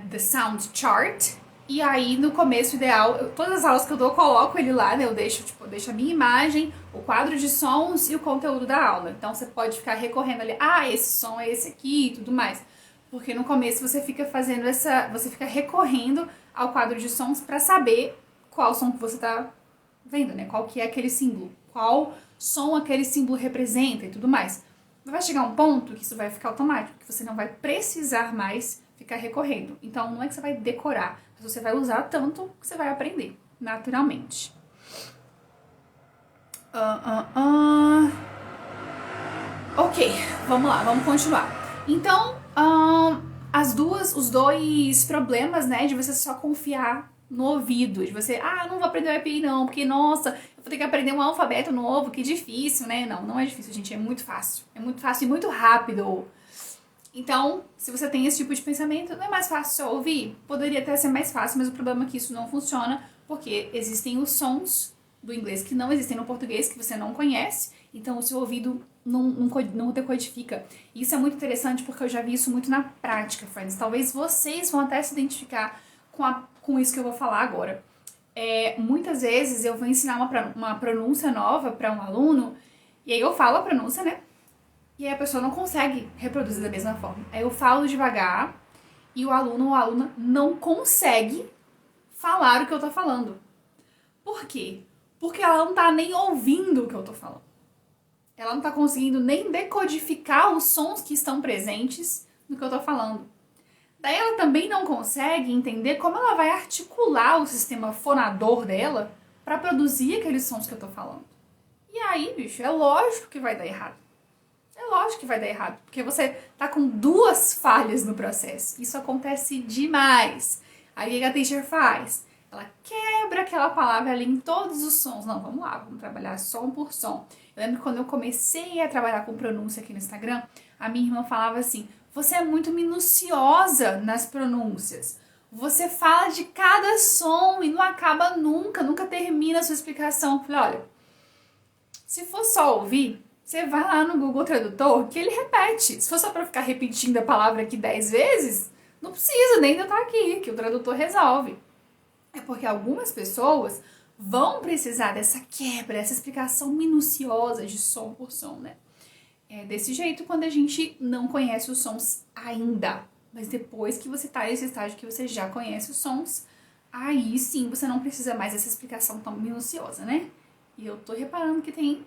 [SPEAKER 1] the sound chart, e aí no começo ideal, todas as aulas que eu dou, eu coloco ele lá, né? Eu deixo a minha imagem, o quadro de sons e o conteúdo da aula. Então, você pode ficar recorrendo ali, esse som é esse aqui e tudo mais. Porque no começo você fica você fica recorrendo ao quadro de sons para saber qual som que você tá vendo, né? Qual que é aquele símbolo, qual som aquele símbolo representa e tudo mais. Vai chegar um ponto que isso vai ficar automático, que você não vai precisar mais ficar recorrendo. Então, não é que você vai decorar, mas você vai usar tanto que você vai aprender, naturalmente. Ok, vamos lá, vamos continuar. Então, os dois problemas, né, de você só confiar no ouvido, de você, não vou aprender o IPI não, porque, nossa, eu vou ter que aprender um alfabeto novo, que difícil, né? Não é difícil, gente, é muito fácil e muito rápido. Então, se você tem esse tipo de pensamento, não é mais fácil só ouvir? Poderia até ser mais fácil, mas o problema é que isso não funciona, porque existem os sons do inglês que não existem no português, que você não conhece, então o seu ouvido não decodifica. E isso é muito interessante porque eu já vi isso muito na prática, friends. Talvez vocês vão até se identificar com isso que eu vou falar agora. Muitas vezes eu vou ensinar uma pronúncia nova para um aluno, e aí eu falo a pronúncia, né? E aí a pessoa não consegue reproduzir da mesma forma. Aí eu falo devagar e o aluno ou a aluna não consegue falar o que eu tô falando. Por quê? Porque ela não tá nem ouvindo o que eu tô falando. Ela não tá conseguindo nem decodificar os sons que estão presentes no que eu tô falando. Daí ela também não consegue entender como ela vai articular o sistema fonador dela para produzir aqueles sons que eu tô falando. E aí, bicho, é lógico que vai dar errado. É lógico que vai dar errado, porque você tá com duas falhas no processo. Isso acontece demais. Aí o que a teacher faz? Ela quebra aquela palavra ali em todos os sons. Não, vamos lá, vamos trabalhar som por som. Eu lembro que quando eu comecei a trabalhar com pronúncia aqui no Instagram, a minha irmã falava assim: você é muito minuciosa nas pronúncias. Você fala de cada som e não acaba nunca termina a sua explicação. Eu falei, olha, se for só ouvir, você vai lá no Google Tradutor que ele repete. Se for só para ficar repetindo a palavra aqui 10 vezes, não precisa nem de eu estar aqui, que o tradutor resolve. É porque algumas pessoas vão precisar dessa quebra, essa explicação minuciosa de som por som, né? É desse jeito quando a gente não conhece os sons ainda. Mas depois que você tá nesse estágio que você já conhece os sons, aí sim você não precisa mais dessa explicação tão minuciosa, né? E eu tô reparando que tem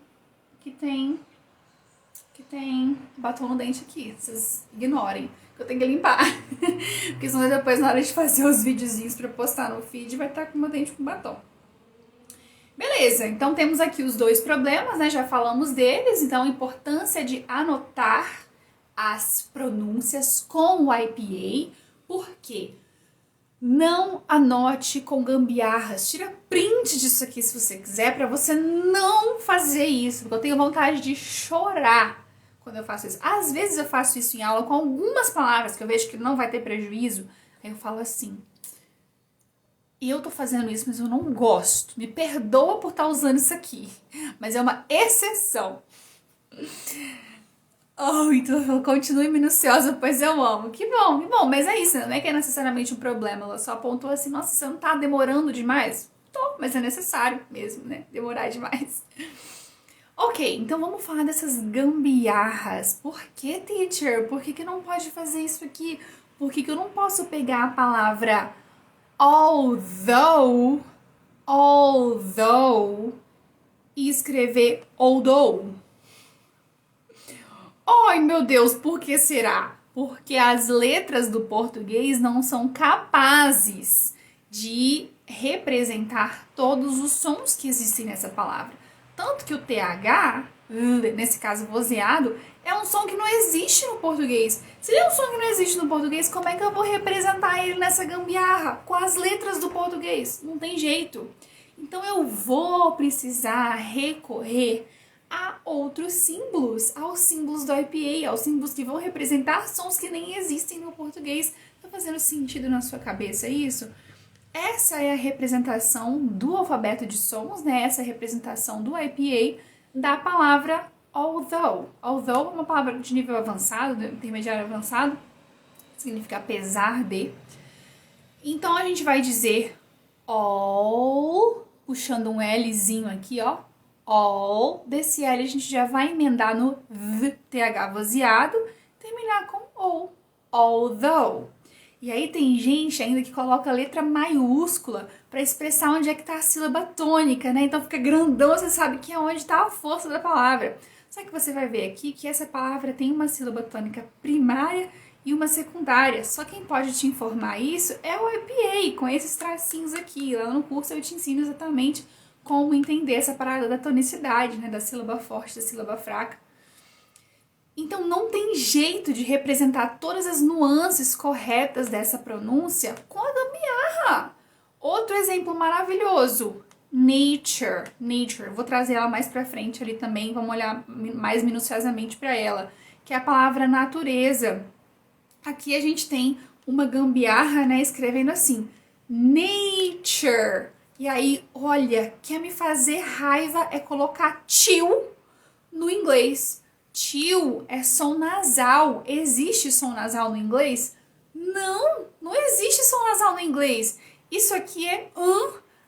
[SPEAKER 1] batom no dente aqui. Vocês ignorem, que eu tenho que limpar. Porque senão depois, na hora de fazer os videozinhos pra postar no feed, vai estar com o meu dente com batom. Beleza, então temos aqui os dois problemas, né? Já falamos deles. Então, a importância de anotar as pronúncias com o IPA. Por quê? Não anote com gambiarras. Tira print disso aqui se você quiser, pra você não fazer isso. Porque eu tenho vontade de chorar quando eu faço isso. Às vezes eu faço isso em aula com algumas palavras que eu vejo que não vai ter prejuízo. Aí eu falo assim: eu tô fazendo isso, mas eu não gosto. Me perdoa por estar usando isso aqui. Mas é uma exceção. Oh, então continue minuciosa, pois eu amo. Que bom, que bom. Mas é isso, não é que é necessariamente um problema. Ela só apontou assim: nossa, você não tá demorando demais? Tô, mas é necessário mesmo, né? Demorar demais. Ok, então vamos falar dessas gambiarras. Por que, teacher? Por que não pode fazer isso aqui? Por que eu não posso pegar a palavra although e escrever although? Ai, meu Deus, por que será? Porque as letras do português não são capazes de representar todos os sons que existem nessa palavra. Tanto que o TH, nesse caso vozeado, é um som que não existe no português. Se ele é um som que não existe no português, como é que eu vou representar ele nessa gambiarra? Com as letras do português? Não tem jeito. Então eu vou precisar recorrer a outros símbolos, aos símbolos do IPA, aos símbolos que vão representar sons que nem existem no português. Tá fazendo sentido na sua cabeça isso? Essa é a representação do alfabeto de sons, né? Essa é a representação do IPA da palavra although. Although é uma palavra de nível avançado, intermediário avançado, significa apesar de. Então a gente vai dizer all, puxando um Lzinho aqui, ó. All, desse L a gente já vai emendar no V, TH vozeado, terminar com O, although. E aí tem gente ainda que coloca a letra maiúscula para expressar onde é que tá a sílaba tônica, né? Então fica grandão, você sabe que é onde tá a força da palavra. Só que você vai ver aqui que essa palavra tem uma sílaba tônica primária e uma secundária. Só quem pode te informar isso é o IPA, com esses tracinhos aqui. Lá no curso eu te ensino exatamente como entender essa parada da tonicidade, né? Da sílaba forte, da sílaba fraca. Então não tem jeito de representar todas as nuances corretas dessa pronúncia com a gambiarra. Outro exemplo maravilhoso, nature. Nature, vou trazer ela mais pra frente ali também, vamos olhar mais minuciosamente para ela, que é a palavra natureza. Aqui a gente tem uma gambiarra, né, escrevendo assim, nature. E aí, olha, quer me fazer raiva é colocar till no inglês. Tio é som nasal. Existe som nasal no inglês? Não, não existe som nasal no inglês. Isso aqui é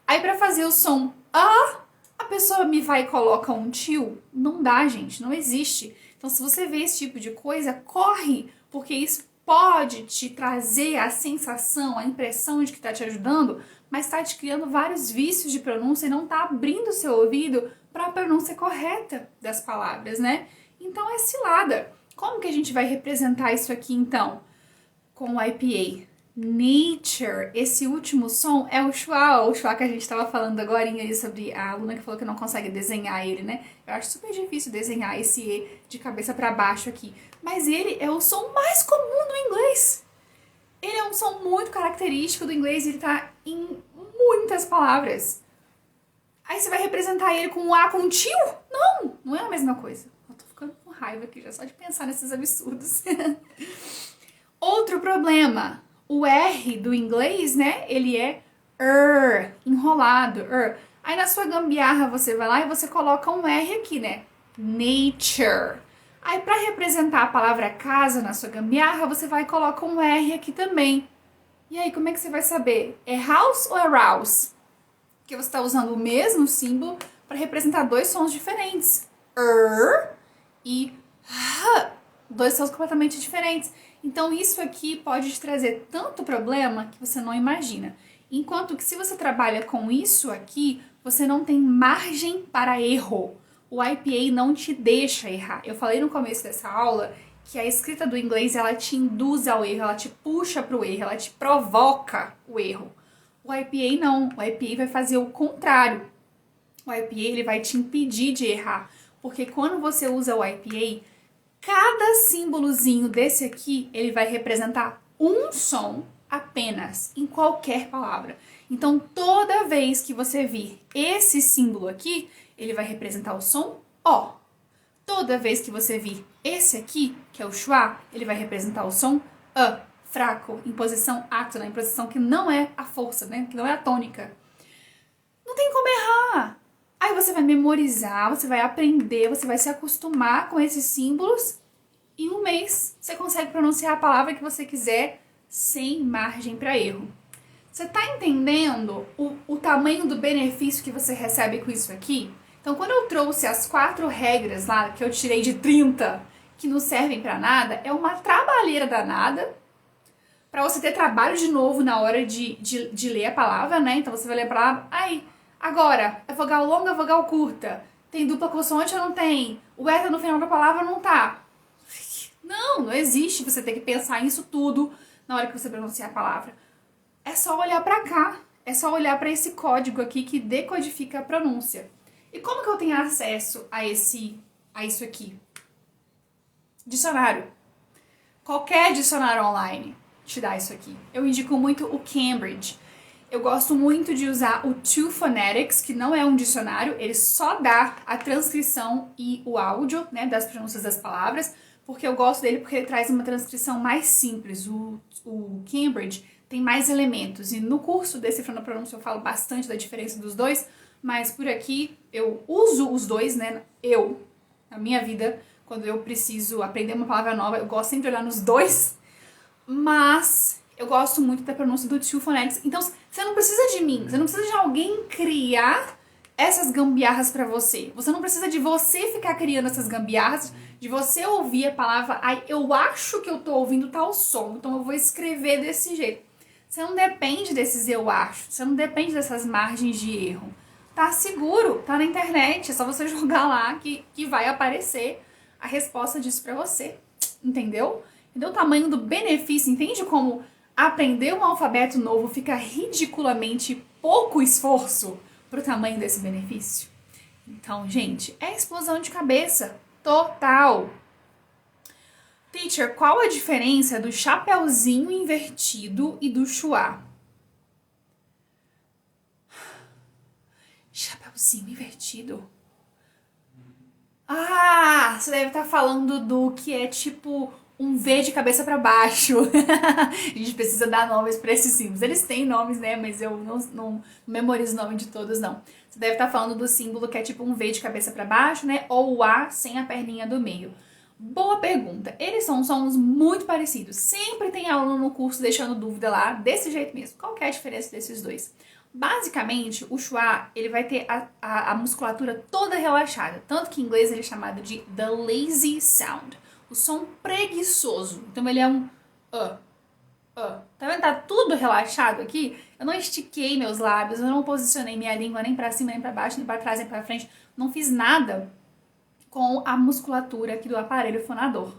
[SPEAKER 1] Aí para fazer o som a pessoa me vai e coloca um tio? Não dá, gente, não existe. Então, se você vê esse tipo de coisa, corre, porque isso pode te trazer a sensação, a impressão de que está te ajudando, mas está te criando vários vícios de pronúncia e não está abrindo o seu ouvido para a pronúncia correta das palavras, né? Então é cilada. Como que a gente vai representar isso aqui então? Com o IPA. Nature. Esse último som é o schwa que a gente estava falando agora aí sobre a aluna que falou que não consegue desenhar ele, né? Eu acho super difícil desenhar esse E de cabeça para baixo aqui. Mas ele é o som mais comum do inglês. Ele é um som muito característico do inglês, ele tá em muitas palavras. Aí você vai representar ele com um A com um tio? Não, não é a mesma coisa. Eu tô ficando com raiva aqui já só de pensar nesses absurdos. Outro problema, o R do inglês, né, ele é enrolado, Aí na sua gambiarra você vai lá e você coloca um R aqui, né, nature. Aí para representar a palavra casa na sua gambiarra, você vai e coloca um R aqui também. E aí, como é que você vai saber? É house ou é rouse? Porque você está usando o mesmo símbolo para representar dois sons diferentes. E dois sons completamente diferentes. Então isso aqui pode te trazer tanto problema que você não imagina. Enquanto que se você trabalha com isso aqui, você não tem margem para erro. O IPA não te deixa errar. Eu falei no começo dessa aula que a escrita do inglês ela te induz ao erro, ela te puxa para o erro, ela te provoca o erro. O IPA não, o IPA vai fazer o contrário. O IPA ele vai te impedir de errar, porque quando você usa o IPA, cada símbolozinho desse aqui, ele vai representar um som apenas, em qualquer palavra. Então, toda vez que você vir esse símbolo aqui, ele vai representar o som O. Toda vez que você vir esse aqui, que é o schwa, ele vai representar o som A, fraco, em posição átona, em posição que não é a força, né? Que não é a tônica. Não tem como errar. Aí você vai memorizar, você vai aprender, você vai se acostumar com esses símbolos e em um mês você consegue pronunciar a palavra que você quiser sem margem para erro. Você tá entendendo o tamanho do benefício que você recebe com isso aqui? Então, quando eu trouxe as 4 regras lá, que eu tirei de 30, que não servem para nada, é uma trabalheira danada para você ter trabalho de novo na hora de ler a palavra, né? Então, você vai ler a palavra, aí, agora, é vogal longa, vogal curta. Tem dupla consoante ou não tem? O eta no final da palavra não tá. Não existe você ter que pensar nisso tudo na hora que você pronunciar a palavra. É só olhar para cá, é só olhar para esse código aqui que decodifica a pronúncia. E como que eu tenho acesso a isso aqui? Dicionário. Qualquer dicionário online te dá isso aqui. Eu indico muito o Cambridge. Eu gosto muito de usar o Two Phonetics, que não é um dicionário, ele só dá a transcrição e o áudio, né, das pronúncias das palavras, porque eu gosto dele porque ele traz uma transcrição mais simples. O Cambridge tem mais elementos, e no curso Decifrando a Pronúncia eu falo bastante da diferença dos dois, mas por aqui eu uso os dois, né, na minha vida, quando eu preciso aprender uma palavra nova, eu gosto sempre de olhar nos dois, mas eu gosto muito da pronúncia do Two Phonetics. Então, você não precisa de mim, você não precisa de alguém criar essas gambiarras pra você. Você não precisa de você ficar criando essas gambiarras, de você ouvir a palavra, eu acho que eu tô ouvindo tal som, então eu vou escrever desse jeito. Você não depende desses eu acho, você não depende dessas margens de erro. Tá seguro, tá na internet, é só você jogar lá que vai aparecer a resposta disso pra você. Entendeu? Entendeu o tamanho do benefício? Entende como aprender um alfabeto novo fica ridiculamente pouco esforço pro tamanho desse benefício? Então, gente, é explosão de cabeça total. Teacher, qual a diferença do chapeuzinho invertido e do schwa? Chapeuzinho invertido? Ah, você deve estar falando do que é tipo um V de cabeça para baixo. A gente precisa dar nomes para esses símbolos. Eles têm nomes, né? Mas eu não memorizo o nome de todos, não. Você deve estar falando do símbolo que é tipo um V de cabeça para baixo, né? Ou o A sem a perninha do meio. Boa pergunta. Eles são sons muito parecidos. Sempre tem aluno no curso deixando dúvida lá, desse jeito mesmo. Qual que é a diferença desses dois? Basicamente, o schwa, ele vai ter a musculatura toda relaxada. Tanto que em inglês ele é chamado de the lazy sound. O som preguiçoso. Então ele é um Tá vendo? Tá tudo relaxado aqui. Eu não estiquei meus lábios, eu não posicionei minha língua nem pra cima, nem pra baixo, nem pra trás, nem pra frente. Não fiz nada com a musculatura aqui do aparelho fonador.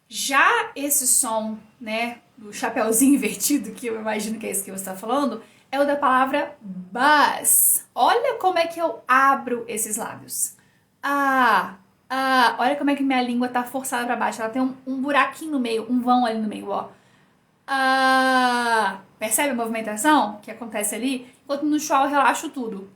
[SPEAKER 1] Já esse som, né, do chapeuzinho invertido, que eu imagino que é isso que você está falando, é o da palavra buzz. Olha como é que eu abro esses lábios. Olha como é que minha língua tá forçada para baixo. Ela tem um buraquinho no meio, um vão ali no meio, ó. Percebe a movimentação que acontece ali? Enquanto no schwa eu relaxo tudo.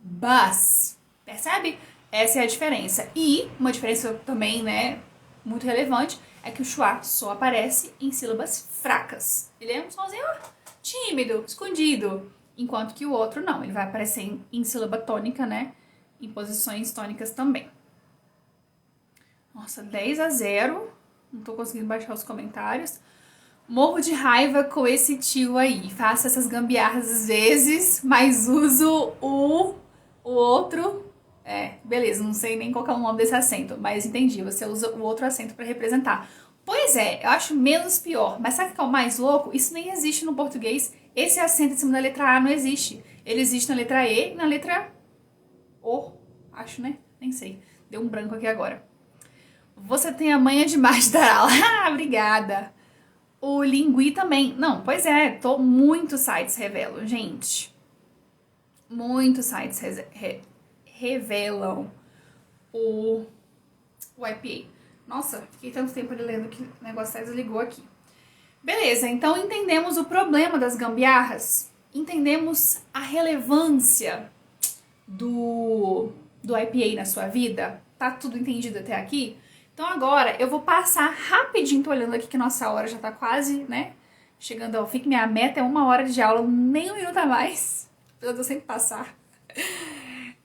[SPEAKER 1] Buzz. Percebe? Essa é a diferença. E uma diferença também, né, muito relevante, é que o schwa só aparece em sílabas fracas. Ele é um somzinho tímido, escondido. Enquanto que o outro não. Ele vai aparecer em sílaba tônica, né? Em posições tônicas também. Nossa, 10-0. Não tô conseguindo baixar os comentários. Morro de raiva com esse tio aí. Faço essas gambiarras às vezes, mas uso o outro. Beleza, não sei nem qual é o nome desse acento, mas entendi. Você usa o outro acento para representar. Pois é, eu acho menos pior. Mas sabe o que é o mais louco? Isso nem existe no português. Esse acento em cima da letra A não existe. Ele existe na letra E e na letra O. Acho, né? Nem sei. Deu um branco aqui agora. Você tem a manha demais de dar aula. Obrigada. O lingui também. Não, pois é. Muitos sites revelam, gente. Muitos sites revelam o IPA. Nossa, fiquei tanto tempo ali lendo que o negócio até desligou aqui. Beleza, então entendemos o problema das gambiarras. Entendemos a relevância do IPA na sua vida. Tá tudo entendido até aqui? Então agora eu vou passar rapidinho, tô olhando aqui que nossa hora já tá quase, né, chegando ao fim, que minha meta é 1 hora de aula, nem 1 minuto a mais, eu tô sempre passar.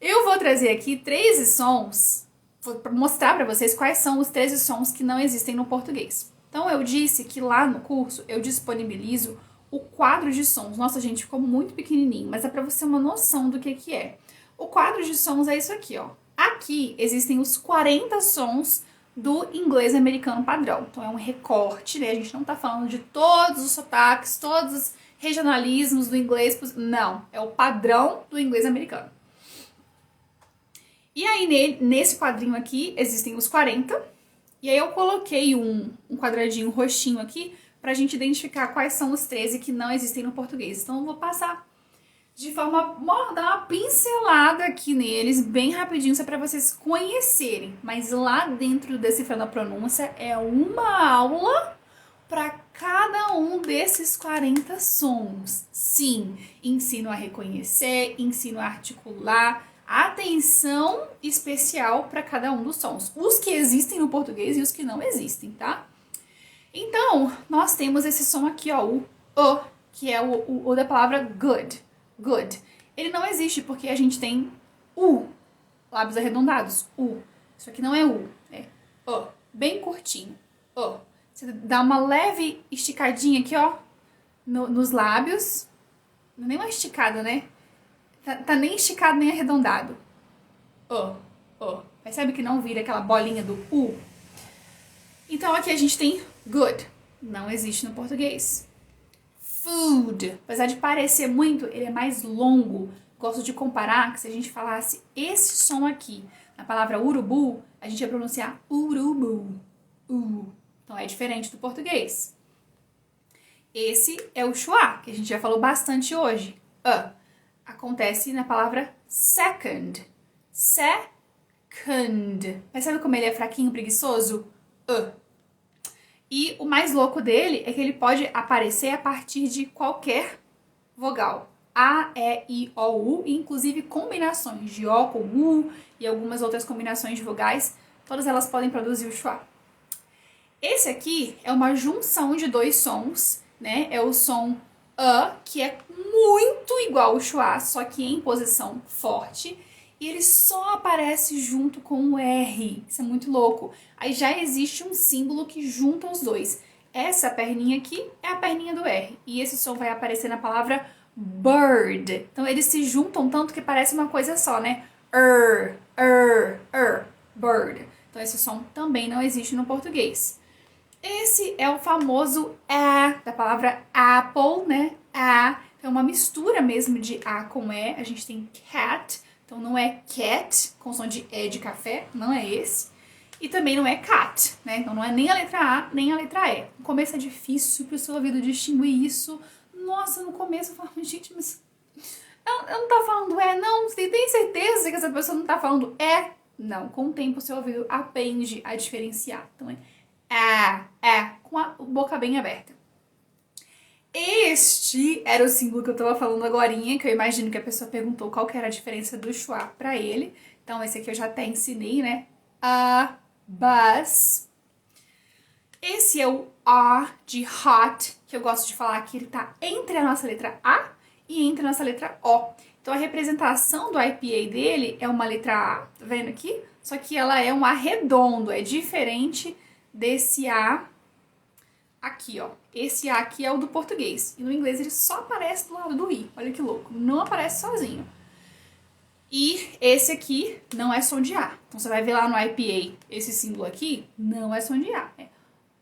[SPEAKER 1] Eu vou trazer aqui 13 sons, vou mostrar pra vocês quais são os 13 sons que não existem no português. Então eu disse que lá no curso eu disponibilizo o quadro de sons. Nossa, gente, ficou muito pequenininho, mas é pra você ter uma noção do que é. O quadro de sons é isso aqui, ó. Aqui existem os 40 sons do inglês americano padrão. Então é um recorte, né? A gente não tá falando de todos os sotaques, todos os regionalismos do inglês. Não, é o padrão do inglês americano. E aí nesse quadrinho aqui existem os 40. E aí eu coloquei um quadradinho roxinho aqui pra gente identificar quais são os 13 que não existem no português. Então eu vou passar de forma, dar uma pincelada aqui neles, bem rapidinho, só para vocês conhecerem. Mas lá dentro do Decifrando a Pronúncia é uma aula para cada um desses 40 sons. Sim, ensino a reconhecer, ensino a articular, atenção especial para cada um dos sons. Os que existem no português e os que não existem, tá? Então, nós temos esse som aqui, ó, o que é o da palavra good. Good. Ele não existe porque a gente tem lábios arredondados, Isso aqui não é é bem curtinho, Você dá uma leve esticadinha aqui, ó, nos lábios. Não é nem uma esticada, né? Tá nem esticado nem arredondado. Percebe que não vira aquela bolinha do Então aqui a gente tem good. Não existe no português. Food. Apesar de parecer muito, ele é mais longo. Gosto de comparar que se a gente falasse esse som aqui na palavra urubu, a gente ia pronunciar urubu. Então é diferente do português. Esse é o schwa, que a gente já falou bastante hoje. Acontece na palavra second. Second. Percebe como ele é fraquinho, preguiçoso? E o mais louco dele é que ele pode aparecer a partir de qualquer vogal. A, E, I, O, U, inclusive combinações de O com U e algumas outras combinações de vogais, todas elas podem produzir o schwa. Esse aqui é uma junção de dois sons, né? É o som A, que é muito igual ao schwa, só que em posição forte, e ele só aparece junto com o R. Isso é muito louco. Aí já existe um símbolo que junta os dois. Essa perninha aqui é a perninha do R. E esse som vai aparecer na palavra bird. Então eles se juntam tanto que parece uma coisa só, né? Bird. Então esse som também não existe no português. Esse é o famoso A, da palavra apple, né? A. É uma mistura mesmo de A com E. A gente tem cat, então não é cat, com som de E de café, não é esse. E também não é cat, né? Então não é nem a letra A, nem a letra E. No começo é difícil pro seu ouvido distinguir isso. Nossa, no começo eu falava, gente, mas eu não tá falando E, não? Você tem certeza que essa pessoa não tá falando E? Não, com o tempo o seu ouvido aprende a diferenciar. Então é, com a boca bem aberta. Este era o símbolo que eu tava falando agorinha, que eu imagino que a pessoa perguntou qual que era a diferença do schwa pra ele. Então esse aqui eu já até ensinei, né? A, bus. Esse é o A de hot, que eu gosto de falar que ele tá entre a nossa letra A e entre a nossa letra O. Então a representação do IPA dele é uma letra A, tá vendo aqui? Só que ela é um A redondo, é diferente desse A aqui, ó. Esse A aqui é o do português. E no inglês ele só aparece do lado do I. Olha que louco. Não aparece sozinho. E esse aqui não é som de A. Então você vai ver lá no IPA, esse símbolo aqui não é som de A. É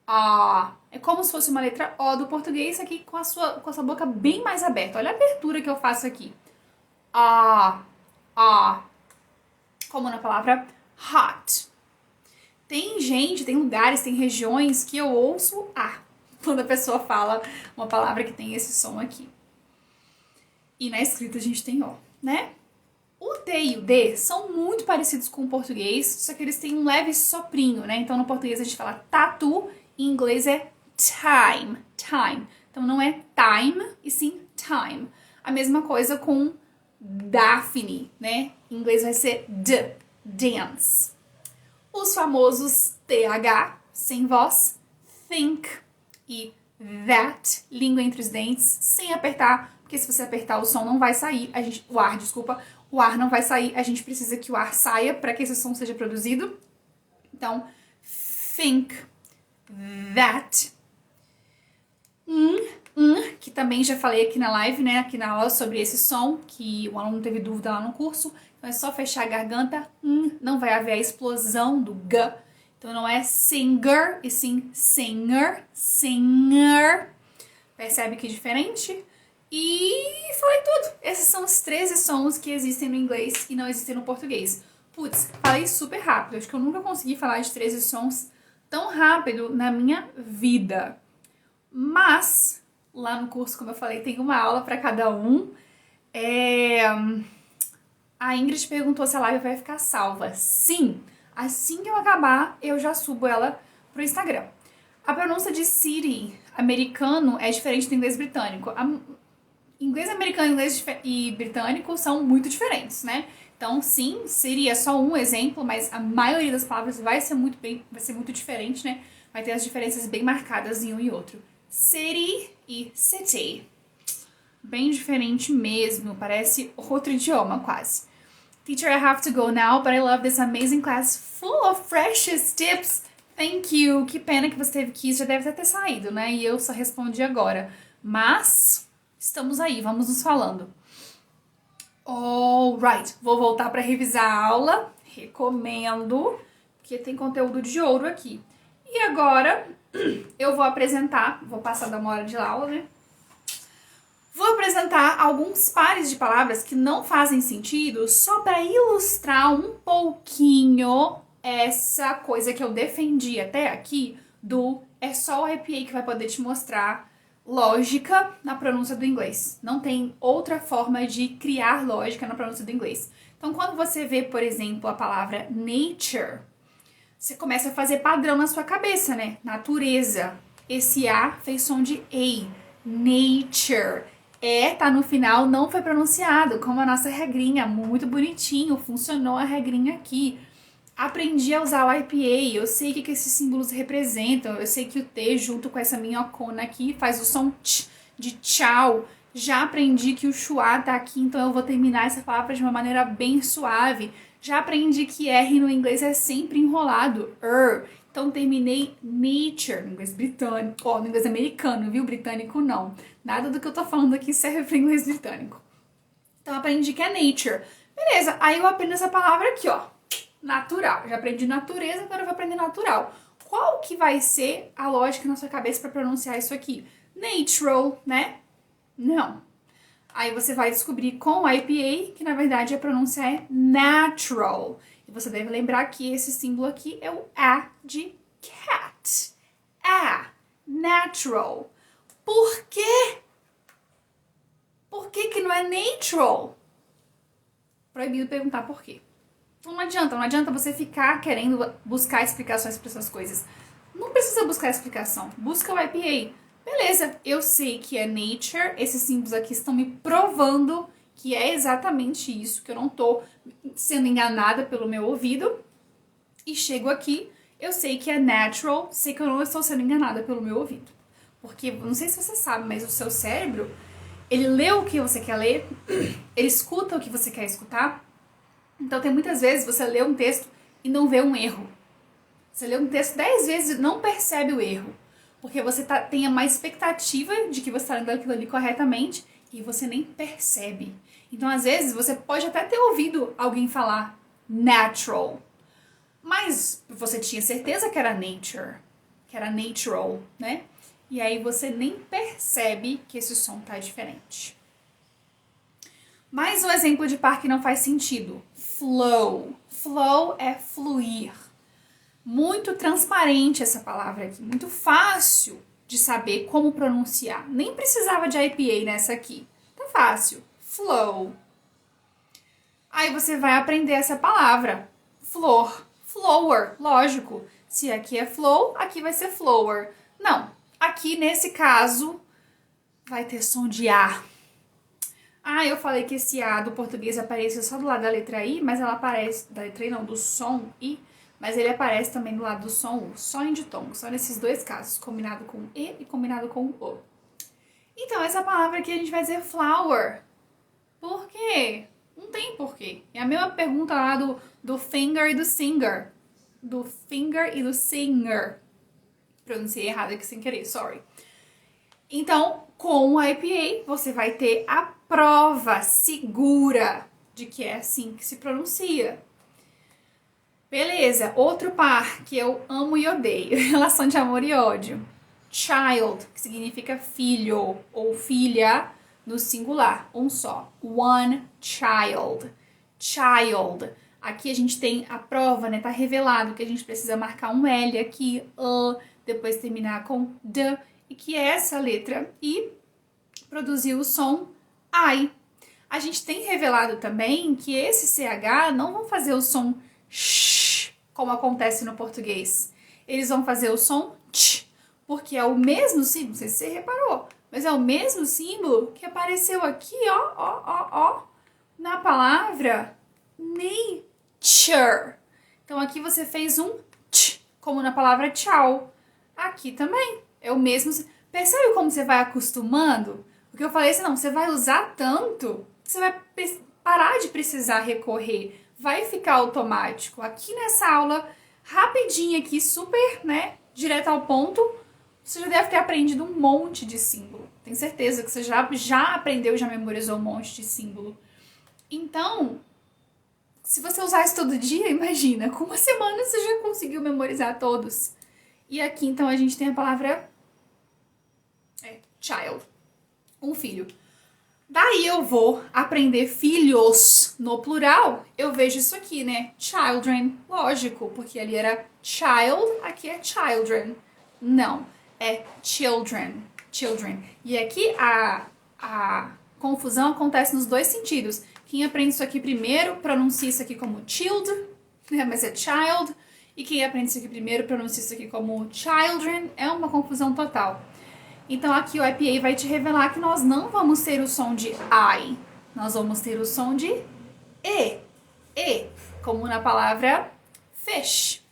[SPEAKER 1] A. É como se fosse uma letra O do português aqui com a sua boca bem mais aberta. Olha a abertura que eu faço aqui. A. Como na palavra hot. Tem gente, tem lugares, tem regiões que eu ouço A quando a pessoa fala uma palavra que tem esse som aqui. E na escrita a gente tem O, né? O T e o D são muito parecidos com o português, só que eles têm um leve soprinho, né? Então no português a gente fala tatu, em inglês é time. Então não é time, e sim time. A mesma coisa com Daphne, né? Em inglês vai ser dance. Os famosos TH, sem voz, think e that, língua entre os dentes, sem apertar, porque se você apertar o som não vai sair, o ar não vai sair, a gente precisa que o ar saia para que esse som seja produzido. Então, think that. Que também já falei aqui na live, né, aqui na aula sobre esse som, que o aluno teve dúvida lá no curso. Então é só fechar a garganta, não vai haver a explosão do G. Então não é singer, e sim singer. Percebe que é diferente? E falei tudo. Esses são os 13 sons que existem no inglês e não existem no português. Putz, falei super rápido. Acho que eu nunca consegui falar de 13 sons tão rápido na minha vida. Mas, lá no curso, como eu falei, tem uma aula para cada um. A Ingrid perguntou se a live vai ficar salva. Sim! Assim que eu acabar, eu já subo ela pro Instagram. A pronúncia de city americano é diferente do inglês britânico. Inglês americano, inglês e britânico são muito diferentes, né? Então, sim, city é só um exemplo, mas a maioria das palavras vai ser muito diferente, né? Vai ter as diferenças bem marcadas em um e outro. City e city. Bem diferente mesmo, parece outro idioma quase. Teacher, I have to go now, but I love this amazing class full of precious tips. Thank you. Que pena que você teve que ir, já deve ter saído, né? E eu só respondi agora. Mas estamos aí, vamos nos falando. Alright, vou voltar para revisar a aula. Recomendo, porque tem conteúdo de ouro aqui. E agora eu vou apresentar, vou passar da uma hora de aula, né? Vou apresentar alguns pares de palavras que não fazem sentido só para ilustrar um pouquinho essa coisa que eu defendi até aqui do é só o IPA que vai poder te mostrar lógica na pronúncia do inglês. Não tem outra forma de criar lógica na pronúncia do inglês. Então, quando você vê, por exemplo, a palavra nature, você começa a fazer padrão na sua cabeça, né? Natureza. Esse A fez som de A. Nature. Tá no final, não foi pronunciado, como a nossa regrinha, muito bonitinho, funcionou a regrinha aqui. Aprendi a usar o IPA, eu sei o que esses símbolos representam, eu sei que o T junto com essa minhocona aqui faz o som tch, de tchau. Já aprendi que o schwa tá aqui, então eu vou terminar essa palavra de uma maneira bem suave. Já aprendi que R no inglês é sempre enrolado. Então terminei nature, no inglês britânico. No inglês americano, viu? Britânico não. Nada do que eu tô falando aqui serve para inglês britânico. Então aprendi que é nature. Beleza, aí eu aprendo essa palavra aqui, ó. Natural. Já aprendi natureza, agora eu vou aprender natural. Qual que vai ser a lógica na sua cabeça para pronunciar isso aqui? Natural, né? Não. Aí você vai descobrir com o IPA que na verdade a pronúncia é natural. E você deve lembrar que esse símbolo aqui é o A de cat. A. Natural. Por quê? Por que não é natural? Proibido perguntar por quê. Não adianta você ficar querendo buscar explicações para essas coisas. Não precisa buscar explicação. Busca o IPA. Beleza, eu sei que é nature. Esses símbolos aqui estão me provando que é exatamente isso, que eu não tô sendo enganada pelo meu ouvido. E chego aqui, eu sei que é natural, sei que eu não estou sendo enganada pelo meu ouvido. Porque, não sei se você sabe, mas o seu cérebro, ele lê o que você quer ler, ele escuta o que você quer escutar. Então tem muitas vezes você lê um texto e não vê um erro. Você lê um texto 10 vezes e não percebe o erro. Porque você tem uma expectativa de que você está lendo aquilo ali corretamente e você nem percebe. Então, às vezes, você pode até ter ouvido alguém falar natural, mas você tinha certeza que era nature, que era natural, né? E aí você nem percebe que esse som tá diferente. Mais um exemplo de par que não faz sentido. Flow. Flow é fluir. Muito transparente essa palavra aqui, muito fácil de saber como pronunciar. Nem precisava de IPA nessa aqui. Tá fácil. Flow. Aí você vai aprender essa palavra. Flor. Flower. Lógico. Se aqui é flow, aqui vai ser flower. Não. Aqui, nesse caso, vai ter som de A. Eu falei que esse A do português aparece só do lado da letra I, mas ela aparece, da letra I não, do som I, mas ele aparece também do lado do som U, só em ditongo, só nesses dois casos, combinado com E e combinado com O. Então, essa palavra aqui a gente vai dizer flower. Por quê? Não tem porquê. É a mesma pergunta lá do finger e do singer. Do finger e do singer. Pronunciei errado aqui sem querer, sorry. Então, com o IPA, você vai ter a prova segura de que é assim que se pronuncia. Beleza, outro par que eu amo e odeio, relação de amor e ódio. Child, que significa filho ou filha no singular, um só. One child. Child. Aqui a gente tem a prova, né? Tá revelado que a gente precisa marcar um L aqui, depois terminar com D, e que é essa letra I produziu o som I. A gente tem revelado também que esse CH não vão fazer o som sh, como acontece no português. Eles vão fazer o som ch, porque é o mesmo símbolo, não sei se você reparou, mas é o mesmo símbolo que apareceu aqui, ó, na palavra nature. Então aqui você fez um ch, como na palavra tchau. Aqui também é o mesmo. Percebe como você vai acostumando? Porque eu falei assim, não, você vai usar tanto, você vai parar de precisar recorrer. Vai ficar automático. Aqui nessa aula, rapidinho aqui, super, né, direto ao ponto, você já deve ter aprendido um monte de símbolo. Tenho certeza que você já aprendeu, já memorizou um monte de símbolo. Então, se você usar isso todo dia, imagina, com uma semana você já conseguiu memorizar todos. E aqui, então, a gente tem a palavra child, um filho. Daí eu vou aprender filhos no plural. Eu vejo isso aqui, né? Children, lógico, porque ali era child, aqui é children. Não, é children, children. E aqui a confusão acontece nos dois sentidos. Quem aprende isso aqui primeiro pronuncia isso aqui como child, né? Mas é child. E quem aprende isso aqui primeiro pronuncia isso aqui como children. É uma confusão total. Então aqui o IPA vai te revelar que nós não vamos ter o som de I. Nós vamos ter o som de E. E, como na palavra fish.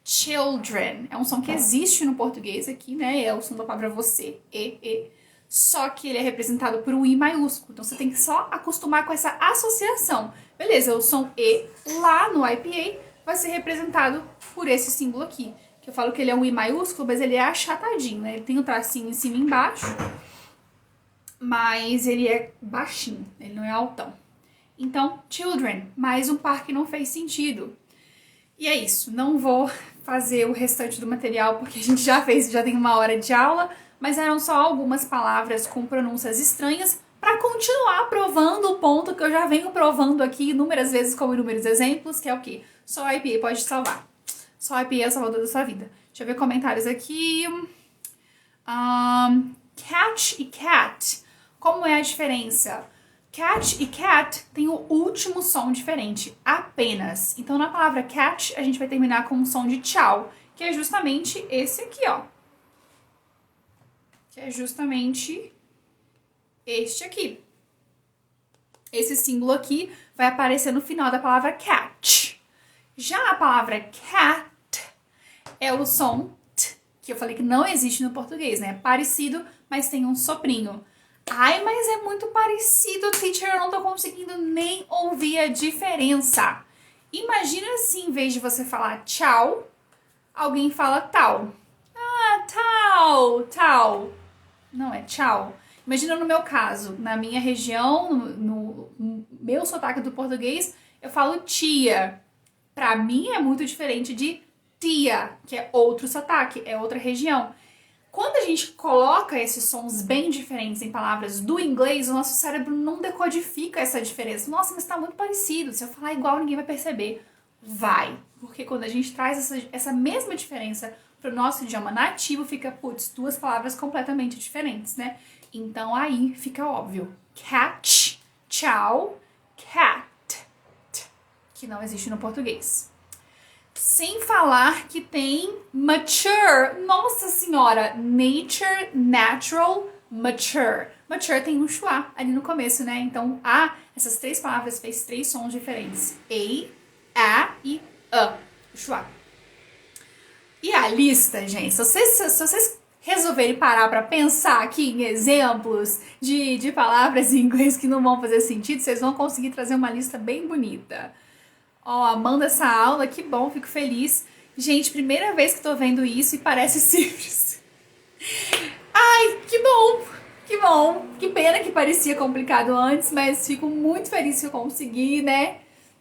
[SPEAKER 1] Children. É um som que existe no português aqui, né? É o som da palavra você. E. só que ele é representado por um I maiúsculo. Então você tem que só acostumar com essa associação. Beleza, o som E lá no IPA vai ser representado por esse símbolo aqui. Que eu falo que ele é um I maiúsculo, mas ele é achatadinho, né? Ele tem um tracinho em cima e embaixo, mas ele é baixinho, ele não é altão. Então, children, mais um par que não fez sentido. E é isso, não vou fazer o restante do material porque a gente já fez, já tem 1 hora de aula, mas eram só algumas palavras com pronúncias estranhas para continuar provando o ponto que eu já venho provando aqui inúmeras vezes com inúmeros exemplos, que é o quê? Só a IPA pode te salvar. Só a IPA é o salvador da sua vida. Deixa eu ver comentários aqui. Catch e cat. Como é a diferença? Catch e cat tem o último som diferente, apenas. Então, na palavra catch, a gente vai terminar com um som de tchau, que é justamente esse aqui, ó. Que é justamente este aqui. Esse símbolo aqui vai aparecer no final da palavra catch. Já a palavra cat é o som t, que eu falei que não existe no português, né? É parecido, mas tem um soprinho. Ai, mas é muito parecido, teacher, eu não tô conseguindo nem ouvir a diferença. Imagina se em vez de você falar tchau, alguém fala tal. Ah, tal. Não é tchau. Imagina no meu caso, na minha região, no meu sotaque do português, eu falo tia. Pra mim é muito diferente de tia, que é outro sotaque, é outra região. Quando a gente coloca esses sons bem diferentes em palavras do inglês, o nosso cérebro não decodifica essa diferença. Nossa, mas tá muito parecido. Se eu falar igual, ninguém vai perceber. Vai. Porque quando a gente traz essa mesma diferença pro nosso idioma nativo, fica, putz, 2 palavras completamente diferentes, né? Então aí fica óbvio. Catch, tchau, cat, que não existe no português. Sem falar que tem mature. Nossa senhora, nature, natural, mature. Mature tem um schwa ali no começo, né? Então, essas 3 palavras fez 3 sons diferentes. A e a. Schwa. E a lista, gente, se vocês resolverem parar pra pensar aqui em exemplos de palavras em inglês que não vão fazer sentido, vocês vão conseguir trazer uma lista bem bonita. Ó, amando essa aula, que bom, fico feliz. Gente, primeira vez que tô vendo isso e parece simples. Ai, que bom, que bom. Que pena que parecia complicado antes, mas fico muito feliz que eu consegui, né,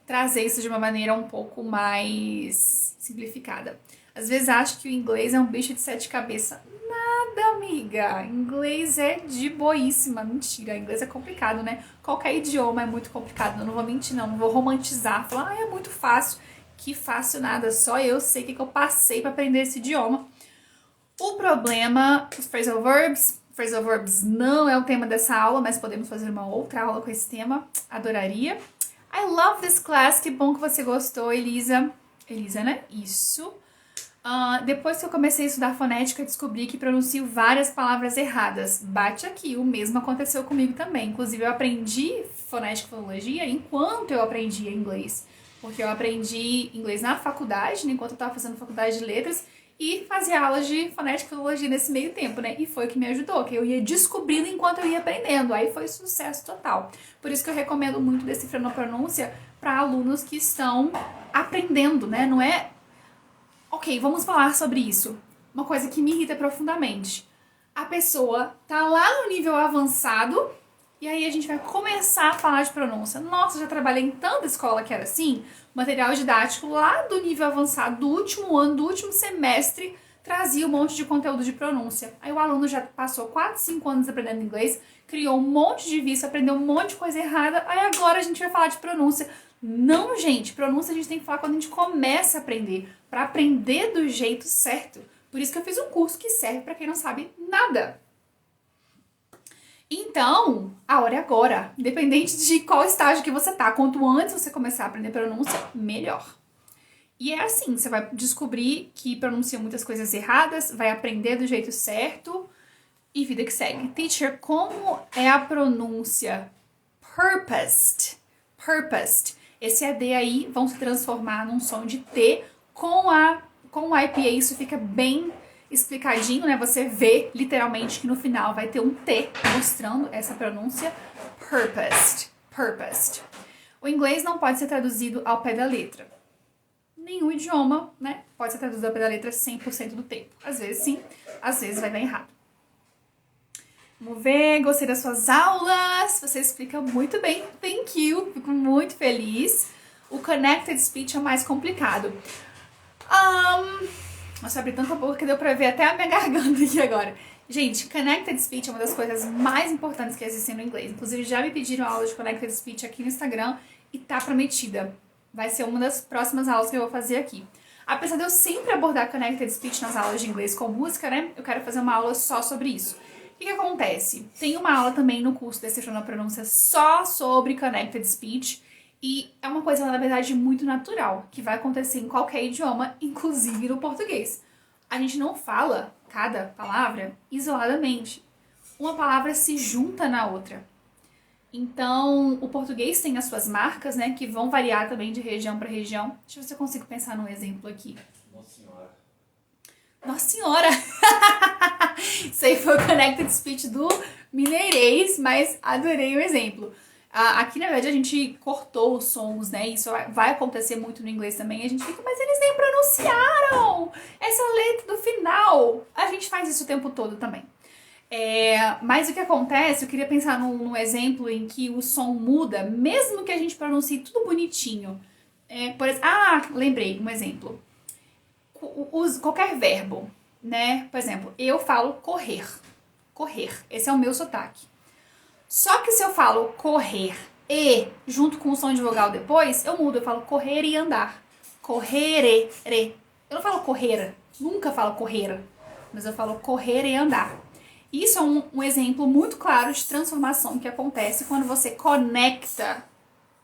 [SPEAKER 1] trazer isso de uma maneira um pouco mais simplificada. Às vezes acho que o inglês é um bicho de 7 cabeças. Nada, amiga. Inglês é de boíssima. Mentira, inglês é complicado, né? Qualquer idioma é muito complicado. Eu não vou mentir, não vou romantizar. Falar, é muito fácil. Que fácil nada. Só eu sei o que eu passei para aprender esse idioma. O problema, os phrasal verbs não é o tema dessa aula, mas podemos fazer uma outra aula com esse tema. Adoraria. I love this class. Que bom que você gostou, Elisa. Elisa, né? Isso. Depois que eu comecei a estudar fonética, descobri que pronuncio várias palavras erradas. Bate aqui, o mesmo aconteceu comigo também. Inclusive, eu aprendi fonética e fonologia enquanto eu aprendia inglês. Porque eu aprendi inglês na faculdade, enquanto eu estava fazendo faculdade de letras, e fazia aulas de fonética e fonologia nesse meio tempo, né? E foi o que me ajudou, que eu ia descobrindo enquanto eu ia aprendendo. Aí foi sucesso total. Por isso que eu recomendo muito Decifrando a Pronúncia para alunos que estão aprendendo, né? Não é... Ok, vamos falar sobre isso. Uma coisa que me irrita profundamente. A pessoa tá lá no nível avançado e aí a gente vai começar a falar de pronúncia. Nossa, já trabalhei em tanta escola que era assim. Material didático lá do nível avançado, do último ano, do último semestre, trazia um monte de conteúdo de pronúncia. Aí o aluno já passou 4, 5 anos aprendendo inglês, criou um monte de vício, aprendeu um monte de coisa errada, aí agora a gente vai falar de pronúncia. Não, gente, pronúncia a gente tem que falar quando a gente começa a aprender, para aprender do jeito certo. Por isso que eu fiz um curso que serve para quem não sabe nada. Então, a hora é agora. Independente de qual estágio que você tá, quanto antes você começar a aprender pronúncia, melhor. E é assim, você vai descobrir que pronuncia muitas coisas erradas, vai aprender do jeito certo e vida que segue. Teacher, como é a pronúncia? Purposed. Purposed. Esse AD aí vão se transformar num som de T com a IPA, isso fica bem explicadinho, né? Você vê literalmente que no final vai ter um T mostrando essa pronúncia. Purposed. Purposed. O inglês não pode ser traduzido ao pé da letra. Nenhum idioma, né, pode ser traduzido ao pé da letra 100% do tempo. Às vezes sim, às vezes vai dar errado. Vamos ver, gostei das suas aulas, você explica muito bem, thank you, fico muito feliz. O Connected Speech é o mais complicado. Nossa, abri tanta boca que deu pra ver até a minha garganta aqui agora. Gente, Connected Speech é uma das coisas mais importantes que existem no inglês. Inclusive, já me pediram aula de Connected Speech aqui no Instagram e tá prometida. Vai ser uma das próximas aulas que eu vou fazer aqui. Apesar de eu sempre abordar Connected Speech nas aulas de inglês com música, né? Eu quero fazer uma aula só sobre isso. O que acontece? Tem uma aula também no curso Decifrando a Pronúncia só sobre Connected Speech. E é uma coisa, na verdade, muito natural, que vai acontecer em qualquer idioma, inclusive no português. A gente não fala cada palavra isoladamente. Uma palavra se junta na outra. Então, o português tem as suas marcas, né, que vão variar também de região para região. Deixa eu ver se eu consigo pensar num exemplo aqui.
[SPEAKER 2] Nossa Senhora.
[SPEAKER 1] Nossa Senhora! Isso aí foi o Connected Speech do Mineirês, mas adorei o exemplo. Aqui, na verdade, a gente cortou os sons, né? Isso vai acontecer muito no inglês também. A gente fica, mas eles nem pronunciaram essa letra do final. A gente faz isso o tempo todo também. Mas o que acontece, eu queria pensar num exemplo em que o som muda, mesmo que a gente pronuncie tudo bonitinho. Lembrei um exemplo. Qualquer verbo, né? Por exemplo, eu falo correr. Correr. Esse é o meu sotaque. Só que se eu falo correr e junto com o som de vogal depois, eu mudo. Eu falo correr e andar. Correre. Eu não falo correr. Nunca falo correr. Mas eu falo correr e andar. Isso é um exemplo muito claro de transformação que acontece quando você conecta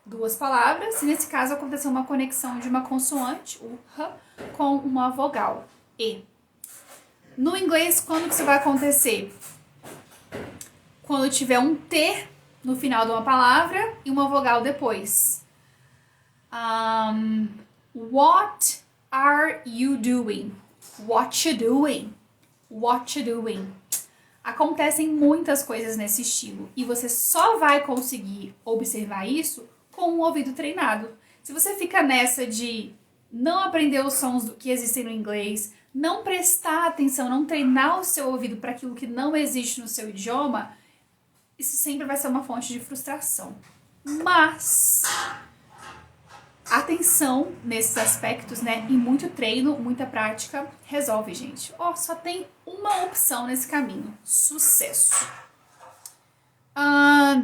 [SPEAKER 1] duas palavras. E nesse caso aconteceu uma conexão de uma consoante, o H, com uma vogal, E. No inglês, quando que isso vai acontecer? Quando tiver um T no final de uma palavra e uma vogal depois. What are you doing? What you doing? What you doing? Acontecem muitas coisas nesse estilo e você só vai conseguir observar isso com um ouvido treinado. Se você fica nessa de não aprender os sons que existem no inglês, não prestar atenção, não treinar o seu ouvido para aquilo que não existe no seu idioma, isso sempre vai ser uma fonte de frustração. Mas atenção nesses aspectos, né? E muito treino, muita prática resolve, gente. Só tem uma opção nesse caminho. Sucesso.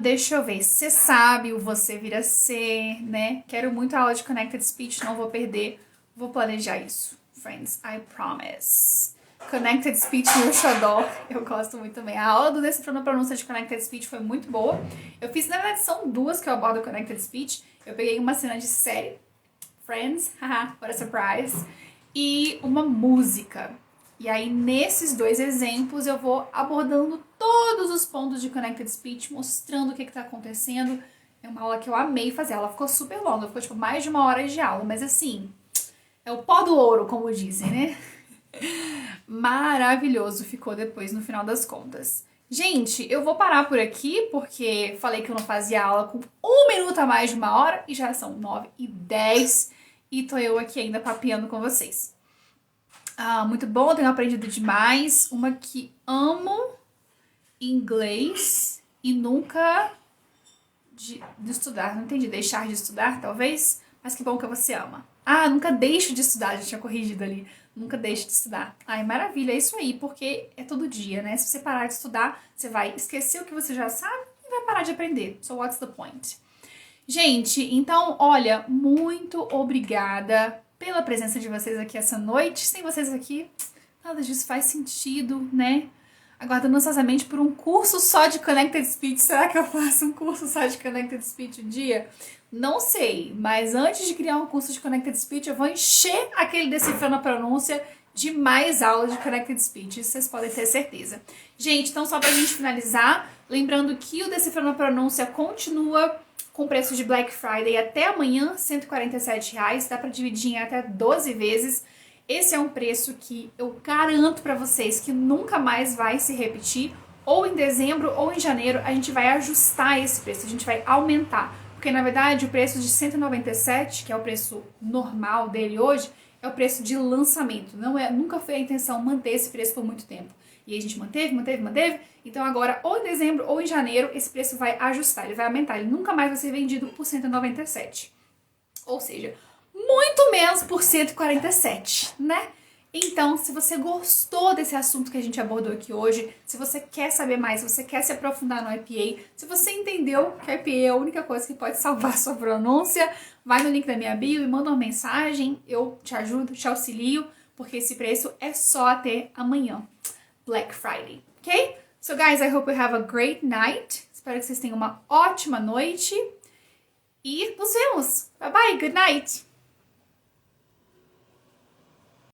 [SPEAKER 1] Deixa eu ver. Você sabe, o você vira ser, né? Quero muito a aula de Connected Speech, não vou perder. Vou planejar isso. Friends, I promise. Connected Speech no Xodó, eu gosto muito também. A aula do Decifrando a Pronúncia de Connected Speech foi muito boa. Eu fiz, na verdade, são duas que eu abordo Connected Speech. Eu peguei uma cena de série, Friends, haha, what a surprise, e uma música. E aí, nesses dois exemplos, eu vou abordando todos os pontos de Connected Speech, mostrando o que está acontecendo. É uma aula que eu amei fazer, ela ficou super longa, ficou tipo mais de 1 hora de aula, mas assim, é o pó do ouro, como dizem, né? Maravilhoso ficou depois no final das contas. Gente, eu vou parar por aqui porque falei que eu não fazia aula com 1 minuto a mais de 1 hora e já são 9h10 e tô eu aqui ainda papeando com vocês. Muito bom, tenho aprendido demais. Uma que amo inglês e nunca de estudar, não entendi, deixar de estudar talvez, mas que bom que você ama. Nunca deixo de estudar, já tinha corrigido ali. Nunca deixe de estudar. Maravilha, é isso aí, porque é todo dia, né? Se você parar de estudar, você vai esquecer o que você já sabe e vai parar de aprender. So what's the point? Gente, então, olha, muito obrigada pela presença de vocês aqui essa noite. Sem vocês aqui, nada disso faz sentido, né? Aguardando ansiosamente por um curso só de Connected Speech. Será que eu faço um curso só de Connected Speech um dia? Não sei, mas antes de criar um curso de Connected Speech, eu vou encher aquele Decifrando a Pronúncia de mais aulas de Connected Speech. Isso vocês podem ter certeza. Gente, então só pra gente finalizar, lembrando que o Decifrando a Pronúncia continua com preço de Black Friday até amanhã, R$ 147. Dá pra dividir em até 12 vezes. Esse é um preço que eu garanto pra vocês que nunca mais vai se repetir. Ou em dezembro ou em janeiro a gente vai ajustar esse preço, a gente vai aumentar. Porque na verdade o preço de 197, que é o preço normal dele hoje, é o preço de lançamento. Nunca foi a intenção manter esse preço por muito tempo. E a gente manteve. Então agora, ou em dezembro ou em janeiro, esse preço vai ajustar, ele vai aumentar. Ele nunca mais vai ser vendido por 197. Ou seja, muito menos por 147, né? Então, se você gostou desse assunto que a gente abordou aqui hoje, se você quer saber mais, se você quer se aprofundar no IPA, se você entendeu que o IPA é a única coisa que pode salvar sua pronúncia, vai no link da minha bio e manda uma mensagem, eu te ajudo, te auxilio, porque esse preço é só até amanhã, Black Friday, ok? So guys, I hope you have a great night. Espero que vocês tenham uma ótima noite e nos vemos. Bye bye, good night!